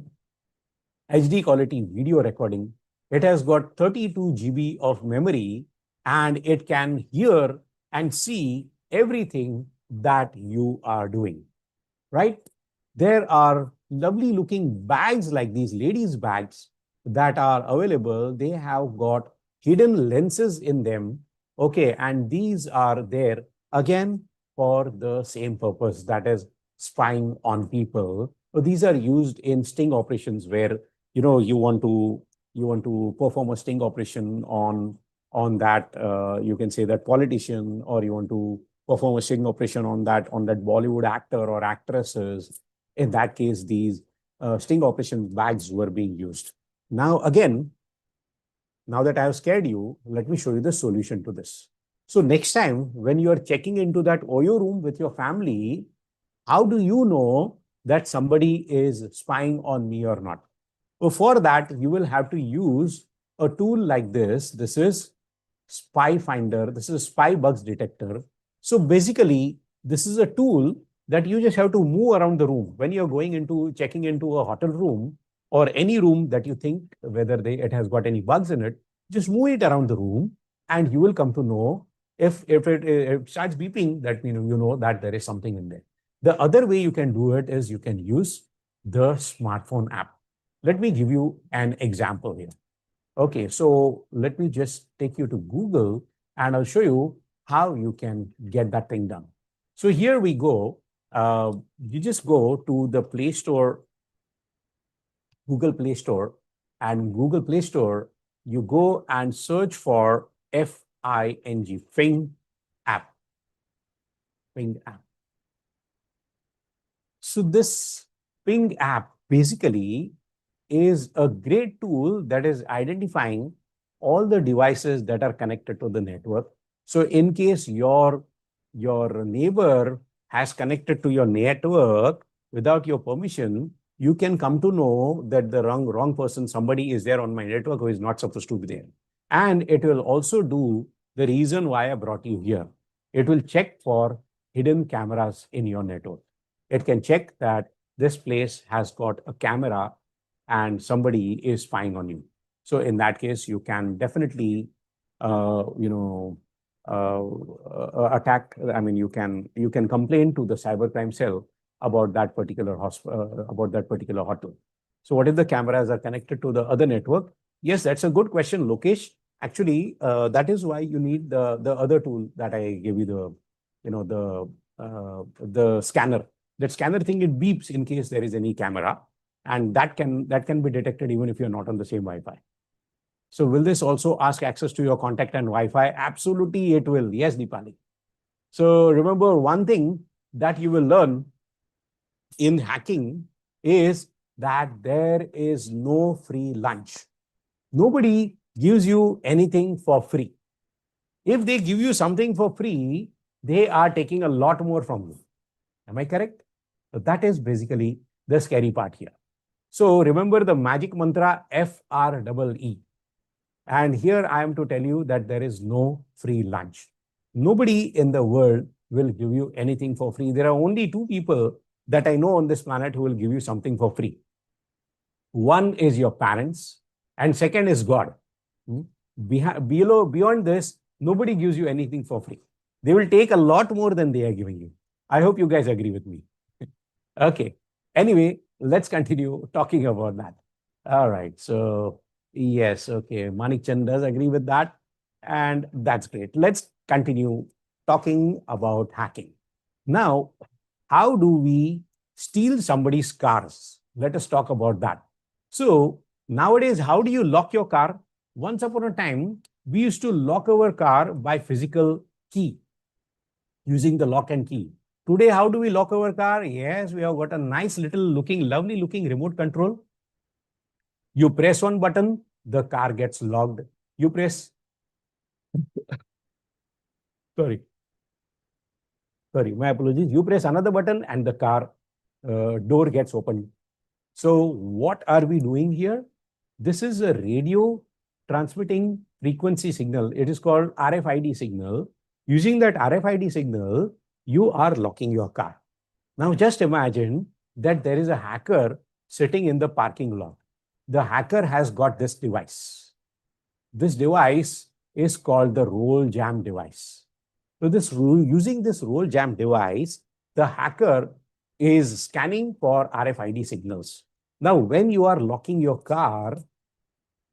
HD quality video recording. It has got 32 GB of memory, and it can hear and see everything that you are doing, right? There are lovely looking bags like these ladies' bags that are available. They have got hidden lenses in them. Okay, and these are there again for the same purpose, that is spying on people. So these are used in sting operations where you want to perform a sting operation on that you can say that politician, or you want to perform a sting operation on that Bollywood actor or actresses. In that case, these sting operation bags were being used. Now, again, now that I have scared you, let me show you the solution to this. So next time when you are checking into that OYO room with your family, how do you know that somebody is spying on me or not? So for that, you will have to use a tool like this. This is Spy Finder. This is a spy bugs detector. So basically, this is a tool that you just have to move around the room. When you're going into checking into a hotel room or any room that you think whether it has got any bugs in it, just move it around the room and you will come to know if it starts beeping, that you know that there is something in there. The other way you can do it is you can use the smartphone app. Let me give you an example here. Okay, so let me just take you to Google and I'll show you how you can get that thing done. So here we go. You just go to the Play Store, Google Play Store, and Google Play Store, you go and search for FING, Fing app. Fing app. So this Ping app basically is a great tool that is identifying all the devices that are connected to the network. So in case your neighbor has connected to your network without your permission, you can come to know that the wrong person, somebody is there on my network who is not supposed to be there. And it will also do the reason why I brought you here. It will check for hidden cameras in your network. It can check that this place has got a camera and somebody is spying on you. So in that case, you can definitely, attack. I mean, you can complain to the cybercrime cell about that particular hotel. So what if the cameras are connected to the other network? Yes, that's a good question, Lokesh. Actually, that is why you need the other tool that I gave you, the scanner. That scanner thing, it beeps in case there is any camera, and that can be detected even if you're not on the same Wi-Fi. So will this also ask access to your contact and Wi-Fi? Absolutely, it will. Yes, Deepali. So remember, one thing that you will learn in hacking is that there is no free lunch. Nobody gives you anything for free. If they give you something for free, they are taking a lot more from you. Am I correct? So that is basically the scary part here. So remember the magic mantra FREE. And here I am to tell you that there is no free lunch. Nobody in the world will give you anything for free. There are only two people that I know on this planet who will give you something for free. One is your parents, and second is God. Beyond this, nobody gives you anything for free. They will take a lot more than they are giving you. I hope you guys agree with me. Okay. Anyway, let's continue talking about that. All right. So, yes. Okay. Manik Chand does agree with that. And that's great. Let's continue talking about hacking. Now, how do we steal somebody's cars? Let us talk about that. So, nowadays, how do you lock your car? Once upon a time, we used to lock our car by physical key using the lock and key. Today, how do we lock our car? Yes, we have got a nice little looking, lovely looking remote control. You press one button, the car gets locked. You press, sorry, my apologies. You press another button and the car door gets opened. So what are we doing here? This is a radio transmitting frequency signal. It is called RFID signal. Using that RFID signal, you are locking your car. Now just imagine that there is a hacker sitting in the parking lot. The hacker has got this device. This device is called the roll jam device. So using this roll jam device, the hacker is scanning for RFID signals. Now, when you are locking your car,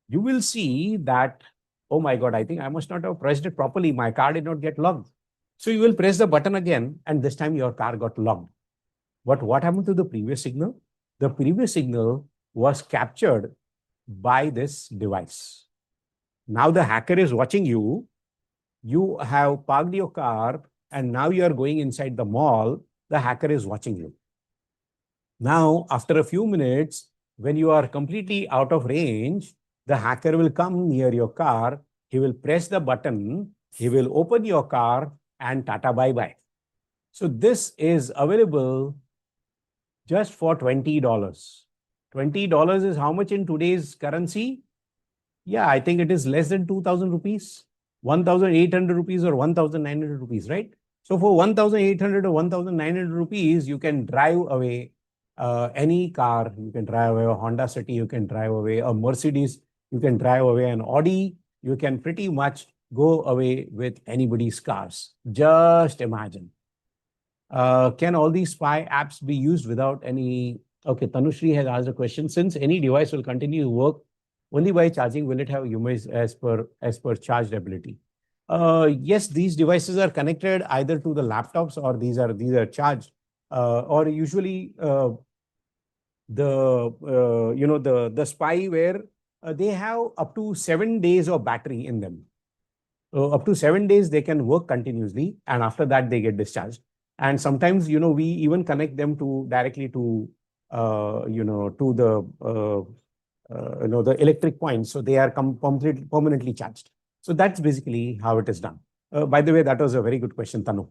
you will see that, oh my God, I think I must not have pressed it properly. My car did not get locked. So you will press the button again, and this time your car got locked. But what happened to the previous signal? The previous signal was captured by this device. Now the hacker is watching you. You have parked your car and now you are going inside the mall. The hacker is watching you. Now, after a few minutes, when you are completely out of range, the hacker will come near your car. He will press the button. He will open your car and tata bye-bye. So this is available just for $20. $20 is how much in today's currency? Yeah, I think it is less than 2,000 rupees, 1,800 rupees or 1,900 rupees, right? So for 1,800 or 1,900 rupees, you can drive away any car. You can drive away a Honda City, you can drive away a Mercedes, you can drive away an Audi, you can pretty much go away with anybody's cars. Just imagine. Can all these spy apps be used without any? Okay, Tanushri has asked a question. Since any device will continue to work only by charging, will it have UMIs as per charged ability? Yes, these devices are connected either to the laptops or these are charged. Or usually the spyware they have up to 7 days of battery in them. So up to 7 days they can work continuously, and after that they get discharged. And sometimes we even connect them to directly to to the electric point, so they are completely permanently charged. So that's basically how it is done. By the way, that was a very good question, Tanu.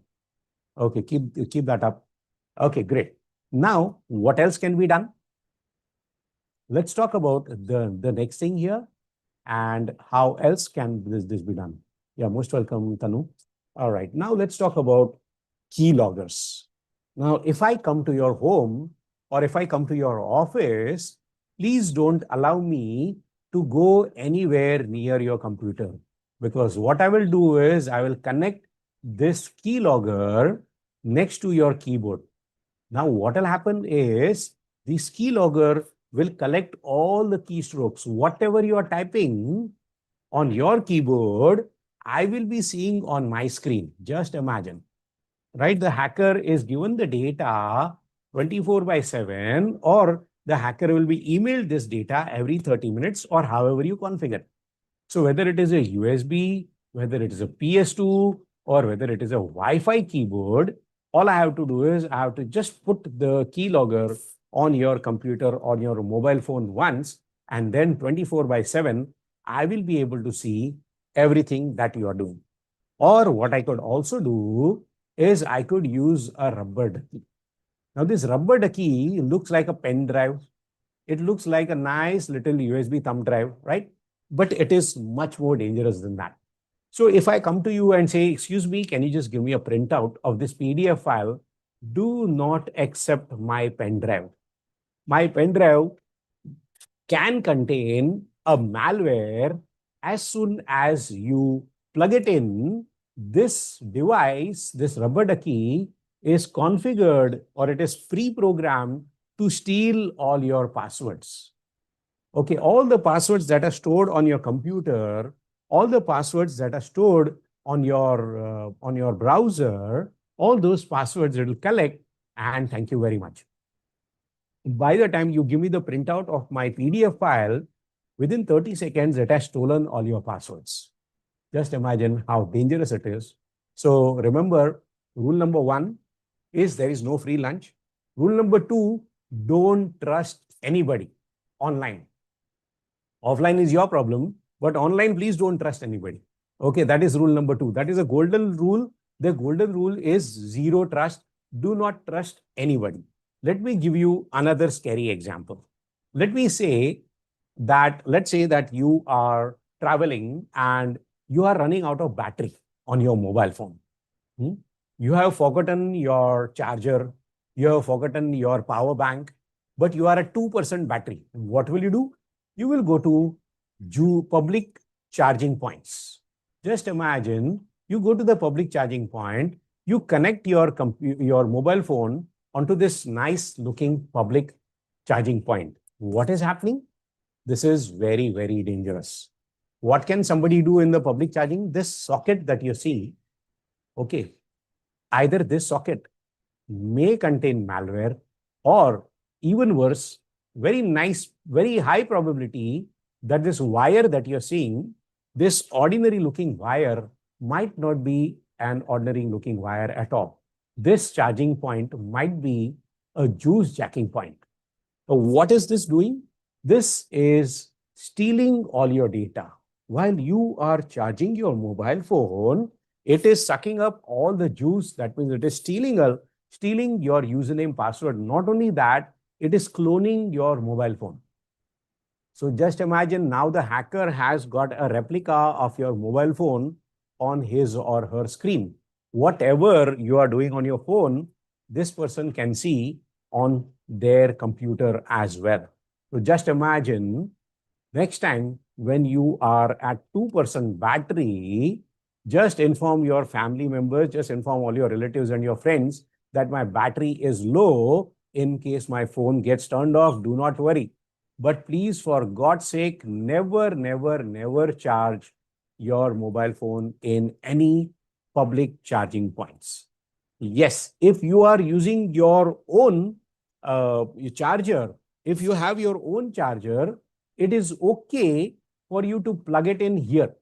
Okay, keep that up. Okay, great. Now, what else can be done? Let's talk about the next thing here and how else can this be done. Yeah, most welcome, Tanu. All right, now let's talk about keyloggers. Now, if I come to your home or if I come to your office, please don't allow me to go anywhere near your computer, because what I will do is I will connect this keylogger next to your keyboard. Now, what will happen is this keylogger will collect all the keystrokes. Whatever you are typing on your keyboard, I will be seeing on my screen. Just imagine, right? The hacker is given the data 24 by 7, or the hacker will be emailed this data every 30 minutes or however you configure. So whether it is a USB, whether it is a PS2, or whether it is a Wi-Fi keyboard, all I have to do is I have to just put the keylogger on your computer or your mobile phone once, and then 24 by 7, I will be able to see everything that you are doing. Or what I could also do is I could use a rubber ducky. Now, this rubber ducky looks like a pen drive. It looks like a nice little USB thumb drive, right? But it is much more dangerous than that. So if I come to you and say, excuse me, can you just give me a printout of this PDF file? Do not accept my pen drive. My pen drive can contain a malware. As soon as you plug it in, this device, this rubber ducky, is configured or it is pre-programmed to steal all your passwords. Okay, all the passwords that are stored on your computer, all the passwords that are stored on your browser, all those passwords it will collect. And thank you very much. By the time you give me the printout of my PDF file, within 30 seconds, it has stolen all your passwords. Just imagine how dangerous it is. So remember, rule number 1 is there is no free lunch. Rule number 2, don't trust anybody online. Offline is your problem, but online, please don't trust anybody. Okay, that is rule number 2. That is a golden rule. The golden rule is zero trust. Do not trust anybody. Let me give you another scary example. Let's say that you are traveling and you are running out of battery on your mobile phone. You have forgotten your charger, you have forgotten your power bank, but you are at 2% battery. What will you do? You will go to public charging points. Just imagine you go to the public charging point, you connect your mobile phone onto this nice looking public charging point. What is happening? This is very, very dangerous. What can somebody do in the public charging? This socket that you see, okay, either this socket may contain malware, or even worse, very high probability that this wire that you're seeing, this ordinary looking wire, might not be an ordinary looking wire at all. This charging point might be a juice jacking point. So what is this doing? This is stealing all your data. While you are charging your mobile phone, it is sucking up all the juice. That means it is stealing your username, password. Not only that, it is cloning your mobile phone. So just imagine now the hacker has got a replica of your mobile phone on his or her screen. Whatever you are doing on your phone, this person can see on their computer as well. So just imagine next time when you are at 2% battery, just inform your family members, just inform all your relatives and your friends that my battery is low. In case my phone gets turned off, do not worry. But please, for God's sake, never, never, never charge your mobile phone in any public charging points. Yes, if you are using your own charger, if you have your own charger, it is okay for you to plug it in here,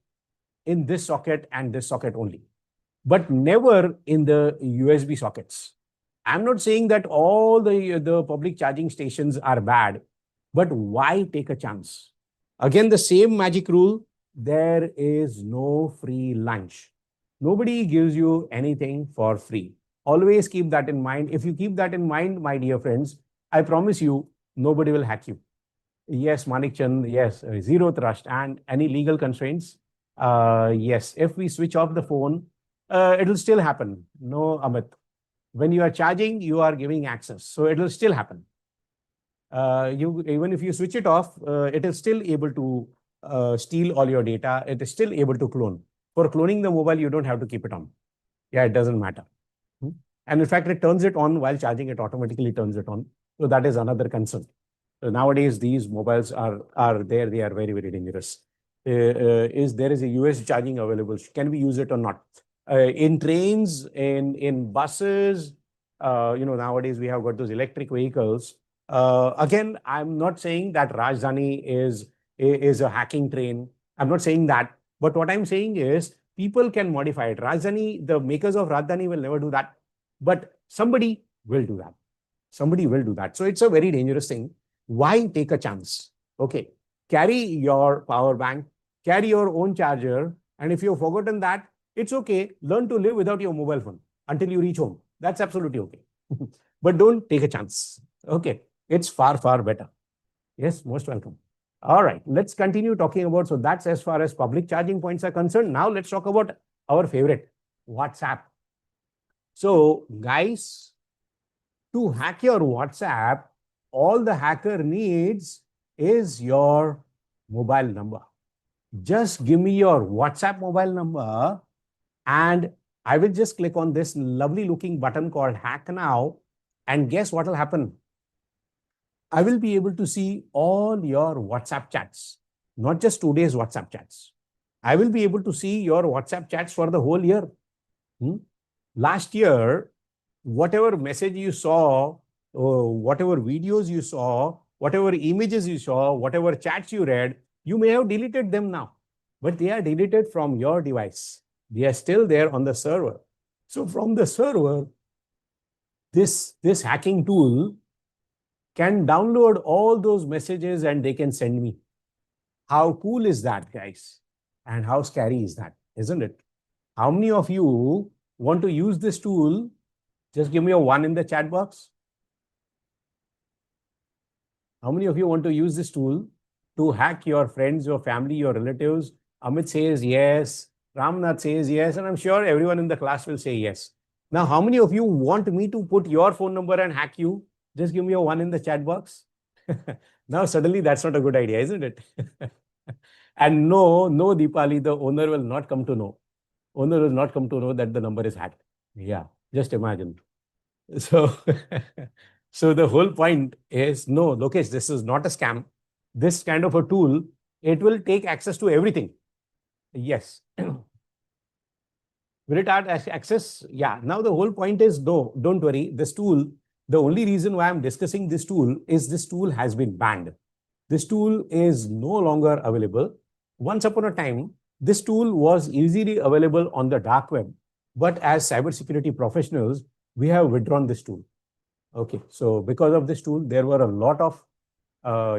in this socket and this socket only, but never in the USB sockets. I'm not saying that all the public charging stations are bad, but why take a chance? Again, the same magic rule, there is no free lunch. Nobody gives you anything for free. Always keep that in mind. If you keep that in mind, my dear friends, I promise you, nobody will hack you. Yes, Manik Chand, yes, zero trust. And any legal constraints? Yes, if we switch off the phone, it will still happen. No, Amit. When you are charging, you are giving access. So it will still happen. Even if you switch it off, it is still able to steal all your data. It is still able to clone. For cloning the mobile, you don't have to keep it on. Yeah, it doesn't matter. And in fact, it turns it on while charging, it automatically turns it on. So that is another concern. So nowadays, these mobiles are there. They are very, very dangerous. Is there is a US charging available? Can we use it or not? In trains, in buses, Nowadays we have got those electric vehicles. Again, I'm not saying that Rajdhani is a hacking train. I'm not saying that. But what I'm saying is people can modify it. Rajdhani, the makers of Rajdhani will never do that. But somebody will do that. Somebody will do that. So it's a very dangerous thing. Why take a chance? Okay. Carry your power bank, carry your own charger. And if you've forgotten that, it's okay. Learn to live without your mobile phone until you reach home. That's absolutely okay. But don't take a chance. Okay. It's far, far better. Yes, most welcome. All right. Let's continue talking about. So that's as far as public charging points are concerned. Now let's talk about our favorite, WhatsApp. So, guys, to hack your WhatsApp, all the hacker needs is your mobile number. Just give me your WhatsApp mobile number and I will just click on this lovely looking button called Hack Now. And guess what will happen? I will be able to see all your WhatsApp chats, not just today's WhatsApp chats. I will be able to see your WhatsApp chats for the whole year. Last year, whatever message you saw, whatever videos you saw, whatever images you saw, whatever chats you read, you may have deleted them now, but they are deleted from your device. They are still there on the server. So from the server, this hacking tool can download all those messages and they can send me. How cool is that, guys? And how scary is that, isn't it? How many of you want to use this tool? Just give me a 1 in the chat box. How many of you want to use this tool to hack your friends, your family, your relatives? Amit says yes. Ramnath says yes. And I'm sure everyone in the class will say yes. Now, how many of you want me to put your phone number and hack you? Just give me a 1 in the chat box. Now, suddenly that's not a good idea, isn't it? And no, Deepali, the owner will not come to know. Owner will not come to know that the number is hacked. Yeah, just imagine. So, so the whole point is, no, Lokesh, this is not a scam. This kind of a tool, it will take access to everything. Yes. Will it add access? Yeah. Now the whole point is, no, don't worry. This tool, the only reason why I'm discussing this tool is this tool has been banned. This tool is no longer available. Once upon a time, this tool was easily available on the dark web. But as cybersecurity professionals, we have withdrawn this tool. Okay, so because of this tool, there were a lot of,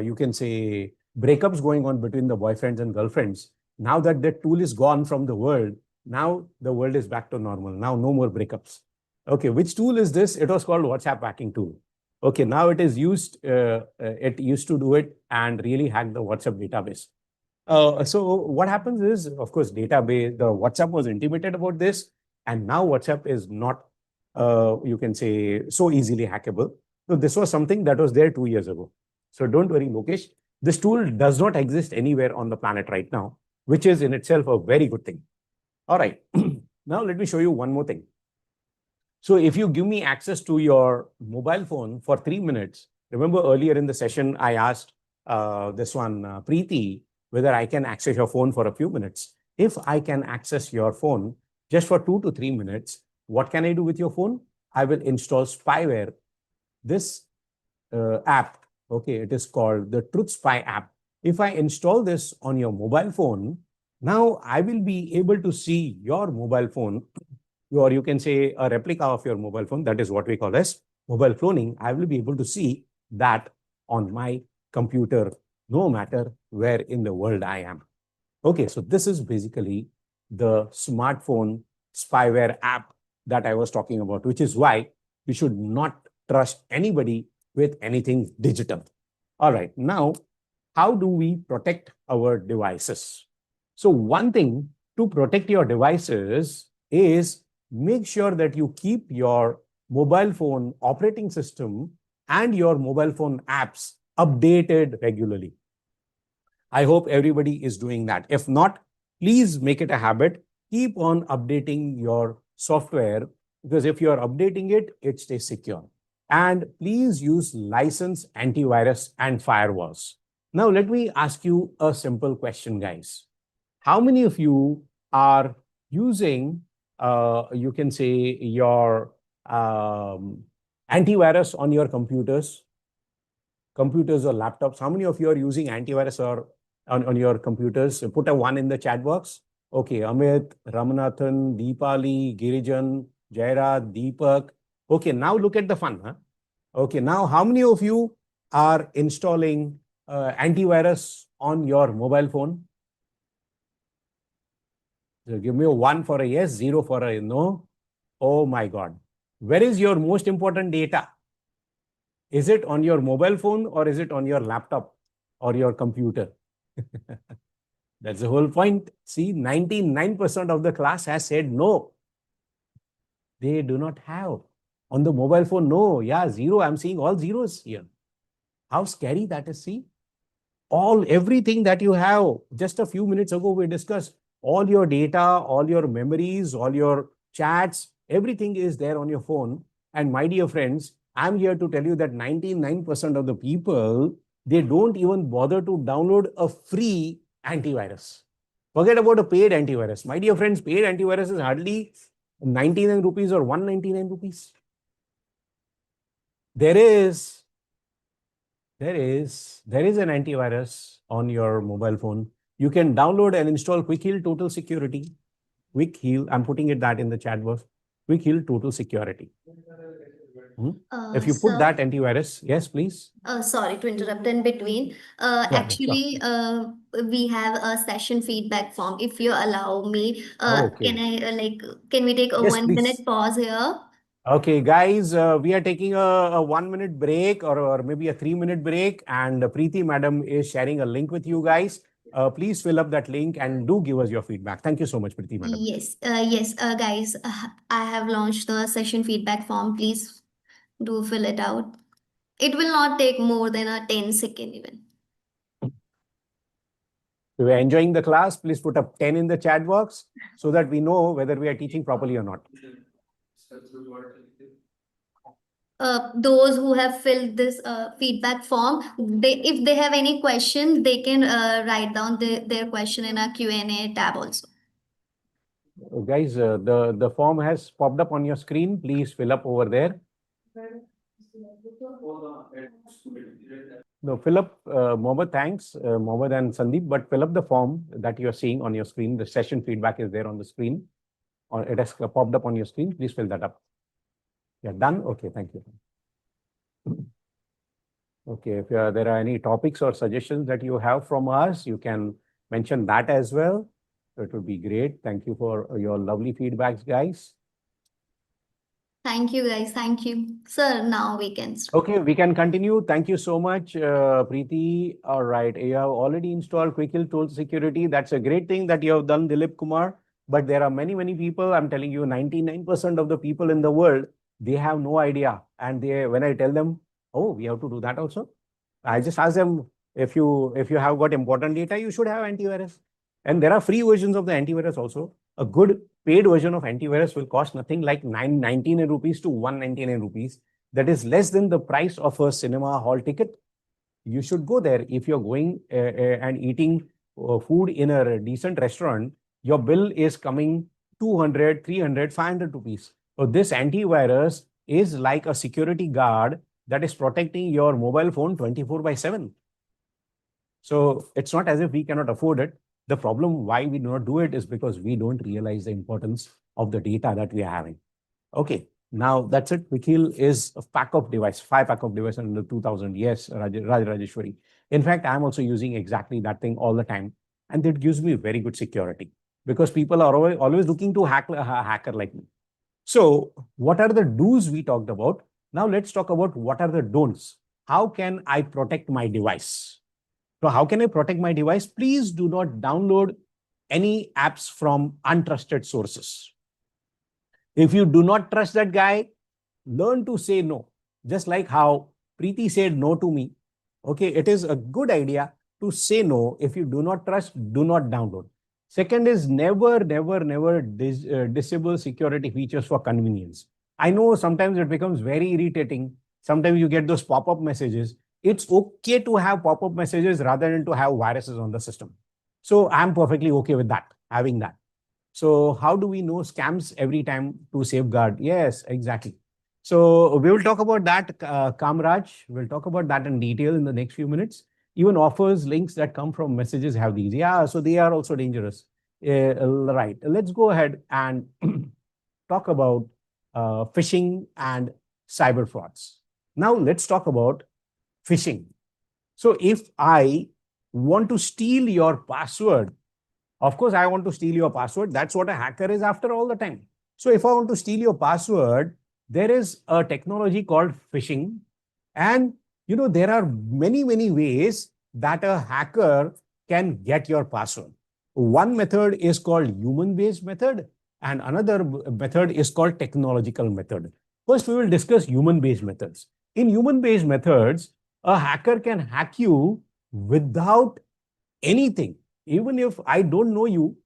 you can say, breakups going on between the boyfriends and girlfriends. Now that that tool is gone from the world, now the world is back to normal. Now no more breakups. Okay, which tool is this? It was called WhatsApp hacking tool. Okay, now it is used, it used to do it and really hack the WhatsApp database. So what happens is, of course, database, the WhatsApp was intimated about this, and now WhatsApp is not, you can say, so easily hackable. So this was something that was there 2 years ago. So don't worry, Lokesh. This tool does not exist anywhere on the planet right now, which is in itself a very good thing. All right. Now let me show you one more thing. So if you give me access to your mobile phone for 3 minutes, remember earlier in the session, I asked this one, Preeti, whether I can access your phone for a few minutes. If I can access your phone just for 2 to 3 minutes, what can I do with your phone? I will install spyware. This app, okay, it is called the Truth Spy app. If I install this on your mobile phone, now I will be able to see your mobile phone, or you can say a replica of your mobile phone. That is what we call as mobile cloning. I will be able to see that on my computer, no matter where in the world I am. Okay, so this is basically the smartphone spyware app that I was talking about, which is why we should not trust anybody with anything digital. All right, now, how do we protect our devices? So one thing to protect your devices is make sure that you keep your mobile phone operating system and your mobile phone apps updated regularly. I hope everybody is doing that. If not, please make it a habit. Keep on updating your software, because if you're updating it, it stays secure. And please use licensed antivirus and firewalls. Now, let me ask you a simple question, guys. How many of you are using, you can say, your Antivirus on your computers or laptops. How many of you are using antivirus or on your computers? Put a 1 in the chat box. Okay, Amit, Ramanathan, Deepali, Girijan, Jaira, Deepak. Okay, now look at the fun. Huh? Okay, now how many of you are installing antivirus on your mobile phone? So give me a 1 for a yes, 0 for a no. Oh my God. Where is your most important data? Is it on your mobile phone or is it on your laptop or your computer? That's the whole point. See, 99% of the class has said no. They do not have. On the mobile phone, no. Yeah, 0. I'm seeing all zeros here. How scary that is, see? Everything that you have. Just a few minutes ago, we discussed all your data, all your memories, all your chats, everything is there on your phone. And my dear friends, I'm here to tell you that 99% of the people, they don't even bother to download a free antivirus. Forget about a paid antivirus. My dear friends, paid antivirus is hardly 99 rupees or 199 rupees. There is an antivirus on your mobile phone. You can download and install Quick Heal Total Security. Quick Heal, I'm putting that in the chat box. Quick Heal Total Security. If you put Sir, that antivirus, yes, please. sorry to interrupt in between. Sure, sure. Actually, we have a session feedback form. If you allow me, Oh, okay. can I can we take a Yes, 1 minute please. pause here? Okay, guys, we are taking a 1 minute break or maybe a 3 minute break, and Preeti madam is sharing a link with you guys. Please fill up that link and do give us your feedback. Thank you so much, Preeti madam. Yes, guys, I have launched the session feedback form. Please do fill it out. It will not take more than a 10 second even. If you are enjoying the class, please put up 10 in the chat box so that we know whether we are teaching properly or not. Those who have filled this feedback form, if they have any question, they can write down their question in a Q&A tab also. Guys, the form has popped up on your screen. Please fill up over there. No, fill up, Mohammed, thanks, Mohammed and Sandeep, but fill up the form that you're seeing on your screen. The session feedback is there on the screen, or it has popped up on your screen. Please fill that up. Yeah, done? Okay, thank you. Okay, if there are any topics or suggestions that you have from us, you can mention that as well. It would be great. Thank you for your lovely feedbacks, guys. Thank you, guys. Thank you. Sir, now we can start. Okay, we can continue. Thank you so much, Preeti. All right, you have already installed Quick Heal Tool Security. That's a great thing that you have done, Dilip Kumar. But there are many, many people, I'm telling you, 99% of the people in the world, they have no idea. And when I tell them, oh, we have to do that also, I just ask them, if you have got important data, you should have antivirus. And there are free versions of the antivirus also. A good paid version of antivirus will cost nothing like 999 rupees to 199 rupees. That is less than the price of a cinema hall ticket. You should go there. If you're going and eating food in a decent restaurant, your bill is coming 200, 300, 500 rupees. So this antivirus is like a security guard that is protecting your mobile phone 24/7. So it's not as if we cannot afford it. The problem why we do not do it is because we don't realize the importance of the data that we are having. Okay, now that's it. Quick Heal is a backup device, 5 backup device under 2000. Yes, Rajeshwari. In fact, I'm also using exactly that thing all the time. And it gives me very good security because people are always looking to hack a hacker like me. So what are the do's we talked about? Now let's talk about what are the don'ts. How can I protect my device? So how can I protect my device? Please do not download any apps from untrusted sources. If you do not trust that guy, learn to say no. Just like how Preeti said no to me. Okay, it is a good idea to say no. If you do not trust, do not download. Second is never disable security features for convenience. I know sometimes it becomes very irritating. Sometimes you get those pop-up messages. It's okay to have pop-up messages rather than to have viruses on the system. So I'm perfectly okay with that, having that. So how do we know scams every time to safeguard? Yes, exactly. So we will talk about that, Kamraj. We'll talk about that in detail in the next few minutes. Even offers, links that come from messages have these. Yeah, so they are also dangerous. Right. Let's go ahead and talk about phishing and cyber frauds. Now let's talk about phishing. So if I want to steal your password, of course, I want to steal your password. That's what a hacker is after all the time. So if I want to steal your password, there is a technology called phishing. And there are many, many ways that a hacker can get your password. One method is called human-based method, and another method is called technological method. First, we will discuss human-based methods. In human-based methods, a hacker can hack you without anything. Even if I don't know you,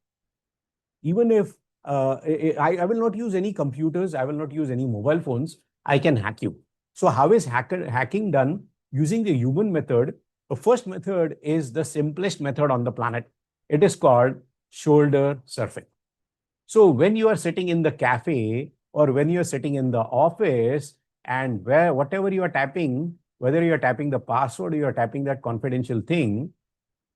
even if I will not use any computers, I will not use any mobile phones, I can hack you. So how is hacking done? Using the human method. The first method is the simplest method on the planet. It is called shoulder surfing. So when you are sitting in the cafe or when you're sitting in the office, and whatever you are tapping, whether you're tapping the password or you're tapping that confidential thing,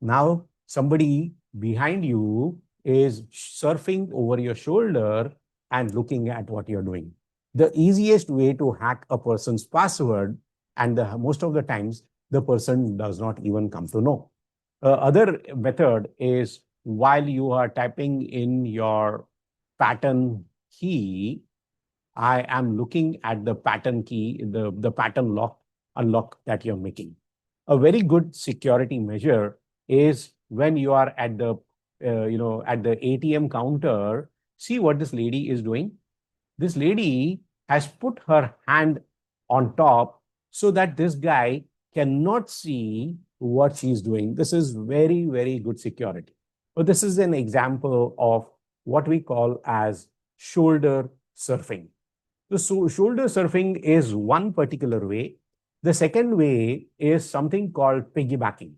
now somebody behind you is surfing over your shoulder and looking at what you're doing. The easiest way to hack a person's password, and most of the times the person does not even come to know. Other method is while you are typing in your pattern key, I am looking at the pattern key, the pattern unlock that you're making. A very good security measure is when you are at the at the ATM counter. See what this lady is doing. This lady has put her hand on top so that this guy cannot see what she's doing. This is very, very good security. So this is an example of what we call as shoulder surfing. So shoulder surfing is one particular way. The second way is something called piggybacking.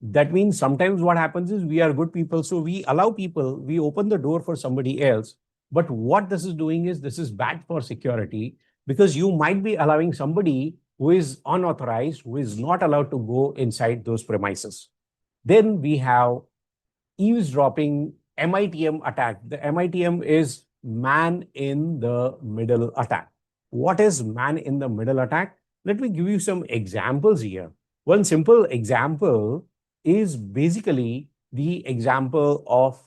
That means sometimes what happens is we are good people, so we allow people, we open the door for somebody else. But what this is doing is this is bad for security, because you might be allowing somebody who is unauthorized, who is not allowed to go inside those premises. Then we have eavesdropping MITM attack. The MITM is man in the middle attack. What is man in the middle attack? Let me give you some examples here. One simple example is basically the example of,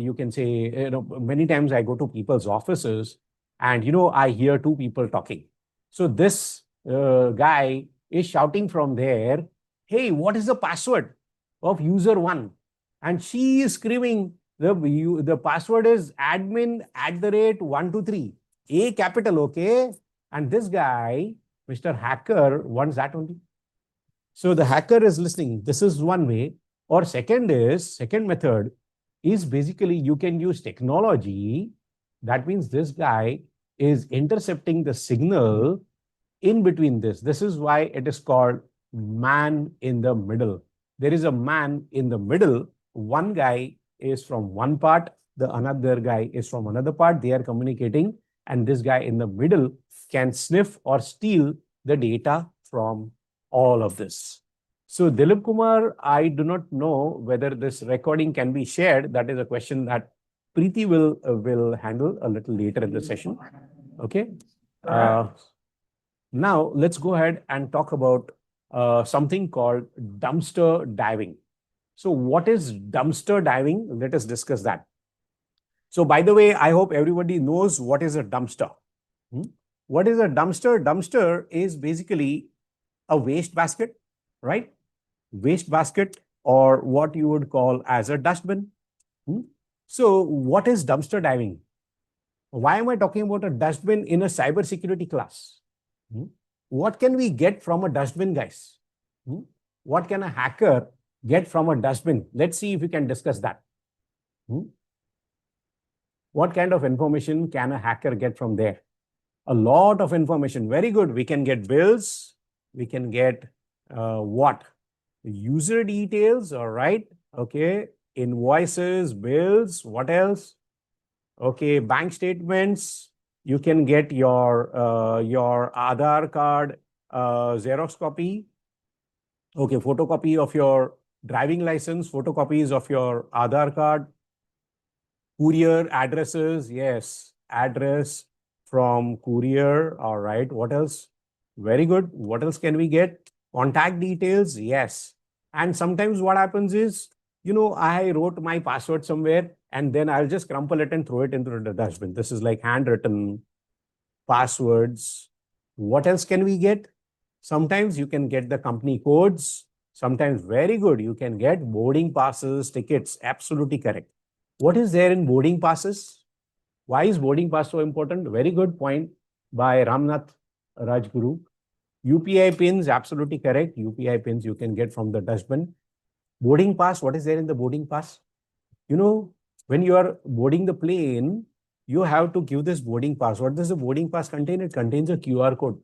you can say, many times I go to people's offices and, I hear two people talking. So this guy is shouting from there, hey, what is the password of user one? And she is screaming, the password is admin @ 123, A capital, okay? And this guy, Mr. Hacker, wants that only. So the hacker is listening. This is one way. Or second method is basically you can use technology. That means this guy is intercepting the signal in between this. This is why it is called man in the middle. There is a man in the middle. One guy is from one part, the another guy is from another part. They are communicating, and this guy in the middle can sniff or steal the data from all of this. So Dilip Kumar, I do not know whether this recording can be shared. That is a question that Preeti will handle a little later in the session. Okay. Now let's go ahead and talk about something called dumpster diving. So what is dumpster diving? Let us discuss that. So by the way, I hope everybody knows what is a dumpster. What is a dumpster? Dumpster is basically a waste basket, right? Waste basket, or what you would call as a dustbin. So what is dumpster diving? Why am I talking about a dustbin in a cybersecurity class? What can we get from a dustbin, guys? What can a hacker get from a dustbin? Let's see if we can discuss that. What kind of information can a hacker get from there? A lot of information. Very good. We can get bills. We can get what? User details. All right. Okay. Invoices, bills. What else? Okay. Bank statements. You can get your Aadhaar card Xerox copy, okay, photocopy of your driving license, photocopies of your Aadhaar card, courier addresses, yes, address from courier. All right, what else? Very good. What else can we get? Contact details, yes. And sometimes what happens is, I wrote my password somewhere and then I'll just crumple it and throw it into the dustbin. This is like handwritten passwords. What else can we get? Sometimes you can get the company codes. Sometimes, very good, you can get boarding passes, tickets. Absolutely correct. What is there in boarding passes? Why is boarding pass so important? Very good point by Ramnath Rajguru. UPI pins, absolutely correct. UPI pins you can get from the dustbin. Boarding pass, what is there in the boarding pass? When you are boarding the plane, you have to give this boarding pass. What does the boarding pass contain? It contains a QR code.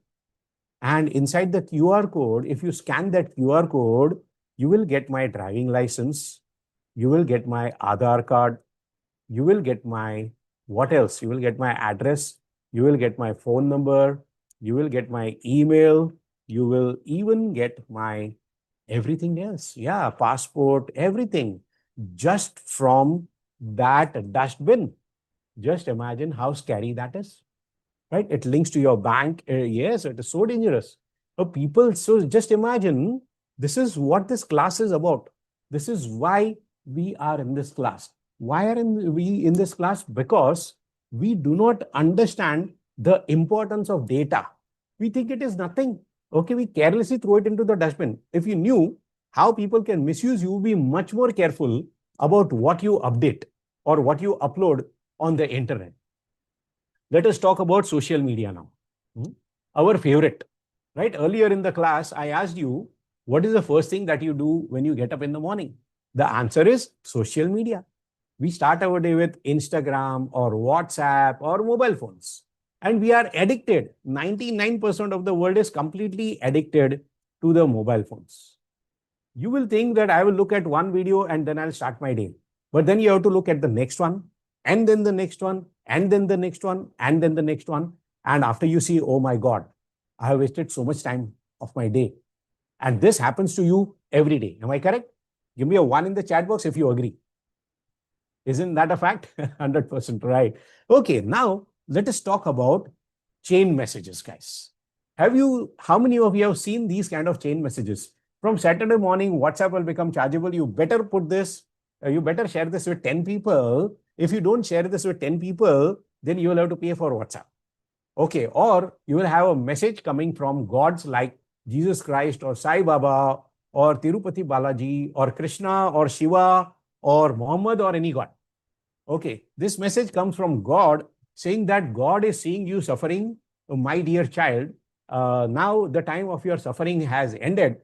And inside the QR code, if you scan that QR code, you will get my driving license, you will get my Aadhaar card, you will get my, what else? You will get my address, you will get my phone number, you will get my email, you will even get my everything else. Yeah, passport, everything, just from that dustbin. Just imagine how scary that is, right? It links to your bank. Yes, it is so dangerous. So just imagine, this is what this class is about. This is why we are in this class. Why are we in this class? Because we do not understand the importance of data. We think it is nothing. Okay, we carelessly throw it into the dustbin. If you knew how people can misuse, you would be much more careful about what you update or what you upload on the internet. Let us talk about social media now. Our favorite, right? Earlier in the class, I asked you, what is the first thing that you do when you get up in the morning? The answer is social media. We start our day with Instagram or WhatsApp or mobile phones. And we are addicted. 99% of the world is completely addicted to the mobile phones. You will think that I will look at one video and then I'll start my day. But then you have to look at the next one, and then the next one, and then the next one, and then the next one. And after you see, oh my God, I have wasted so much time of my day. And this happens to you every day. Am I correct? Give me a 1 in the chat box if you agree. Isn't that a fact? 100% right. Okay, now let us talk about chain messages, guys. How many of you have seen these kind of chain messages? From Saturday morning, WhatsApp will become chargeable. You better put this, you better share this with 10 people. If you don't share this with 10 people, then you will have to pay for WhatsApp. Okay, or you will have a message coming from gods like Jesus Christ or Sai Baba or Tirupati Balaji or Krishna or Shiva or Muhammad or any god. Okay, this message comes from God saying that God is seeing you suffering, my dear child. Now the time of your suffering has ended,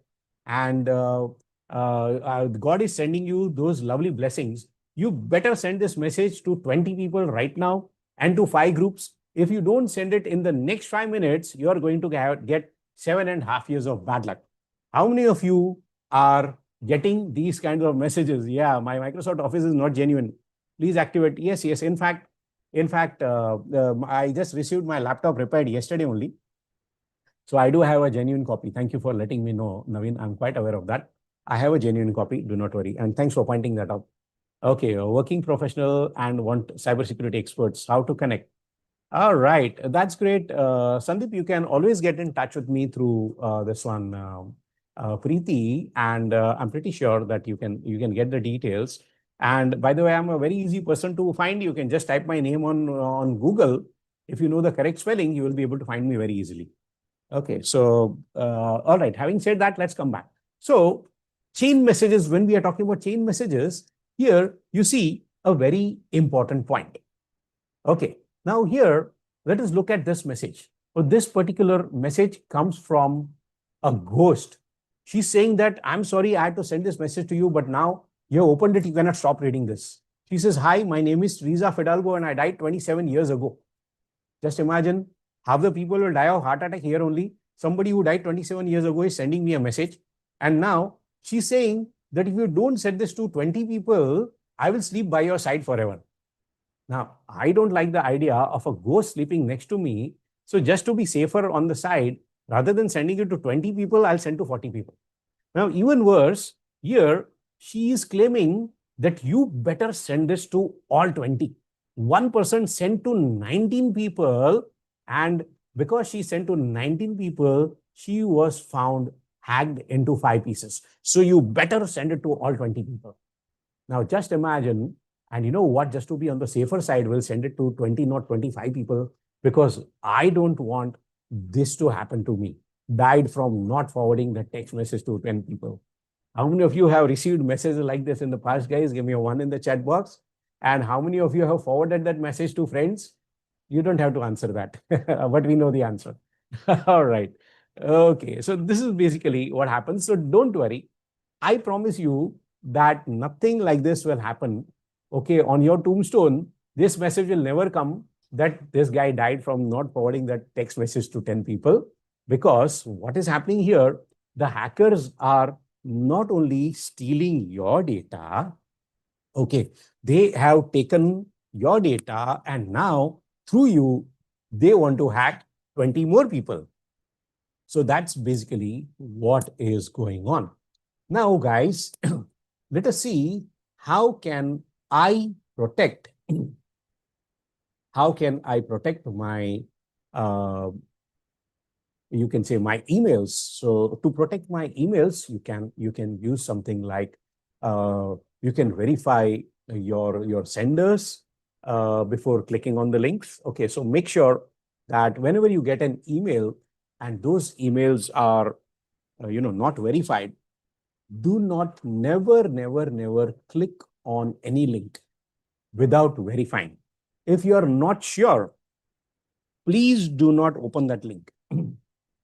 and God is sending you those lovely blessings. You better send this message to 20 people right now and to 5 groups. If you don't send it in the next 5 minutes, you are going to get 7.5 years of bad luck. How many of you are getting these kinds of messages? Yeah, my Microsoft Office is not genuine. Please activate. Yes, yes. In fact, I just received my laptop repaired yesterday only. So I do have a genuine copy. Thank you for letting me know, Naveen. I'm quite aware of that. I have a genuine copy. Do not worry. And thanks for pointing that out. Okay, a working professional and want cybersecurity experts. How to connect? All right, that's great. Sandeep, you can always get in touch with me through this one, Preeti, and I'm pretty sure that you can get the details. And by the way, I'm a very easy person to find. You can just type my name on Google. If you know the correct spelling, you will be able to find me very easily. Okay, so all right. Having said that, let's come back. So chain messages. When we are talking about chain messages, here you see a very important point. Okay. Now here, let us look at this message. So this particular message comes from a ghost. She's saying that, I'm sorry, I had to send this message to you, but now you have opened it, you cannot stop reading this. She says, hi, my name is Teresa Fidalgo and I died 27 years ago. Just imagine, half the people will die of heart attack here only. Somebody who died 27 years ago is sending me a message. And now she's saying that if you don't send this to 20 people, I will sleep by your side forever. Now, I don't like the idea of a ghost sleeping next to me. So just to be safer on the side, rather than sending it to 20 people, I'll send to 40 people. Now, even worse, here she is claiming that you better send this to all 20. One person sent to 19 people, and because she sent to 19 people, she was found hacked into 5 pieces. So you better send it to all 20 people. Now, just imagine, and you know what, just to be on the safer side, we'll send it to 20, not 25 people, because I don't want this to happen to me. Died from not forwarding the text message to 10 people. How many of you have received messages like this in the past, guys? Give me a one in the chat box. And how many of you have forwarded that message to friends? You don't have to answer that, but we know the answer. All right. Okay. So this is basically what happens. So don't worry. I promise you that nothing like this will happen. Okay. On your tombstone, this message will never come that this guy died from not forwarding that text message to 10 people. Because what is happening here, the hackers are not only stealing your data, okay, they have taken your data and now through you, they want to hack 20 more people. So that's basically what is going on. Now, guys, let us see how can I protect how can I protect my uh, you can say my emails. So to protect my emails, you can use something like you can verify your senders before clicking on the links. Okay, so make sure that whenever you get an email and those emails are not verified, do not never click on any link without verifying. If you are not sure, please do not open that link.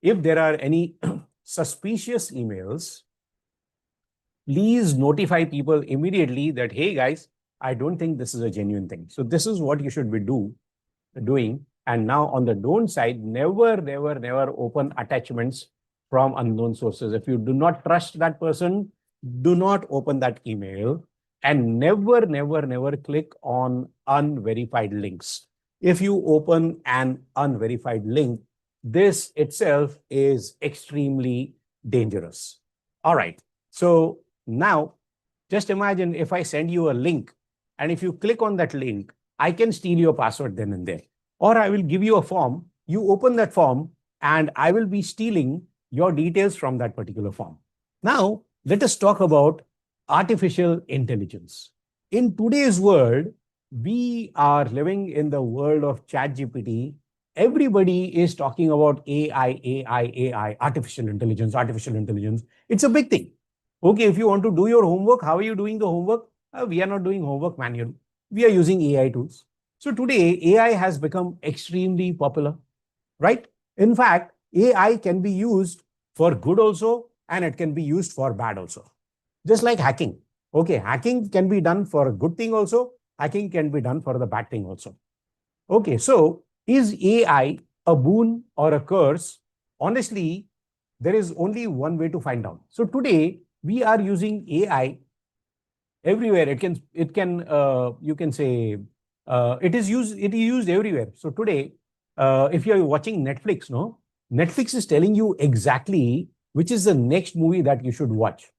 If there are any suspicious emails, please notify people immediately that, hey guys, I don't think this is a genuine thing. So this is what you should be doing. And now on the don't side, never open attachments from unknown sources. If you do not trust that person, do not open that email, and never click on unverified links. If you open an unverified link, this itself is extremely dangerous. All right. So now just imagine if I send you a link, and if you click on that link, I can steal your password then and there. Or I will give you a form, you open that form, and I will be stealing your details from that particular form. Now, let us talk about artificial intelligence. In today's world, we are living in the world of ChatGPT. Everybody is talking about AI, artificial intelligence, artificial intelligence. It's a big thing. Okay, if you want to do your homework, how are you doing the homework? We are not doing homework manually. We are using AI tools. So today, AI has become extremely popular, right? In fact, AI can be used for good also, and it can be used for bad also. Just like hacking. Okay, hacking can be done for a good thing also. Hacking can be done for the bad thing also. Okay, so is AI a boon or a curse? Honestly, there is only one way to find out. So today we are using AI everywhere. It can you can say it is used everywhere. So today, if you are watching Netflix, no, Netflix is telling you exactly which is the next movie that you should watch.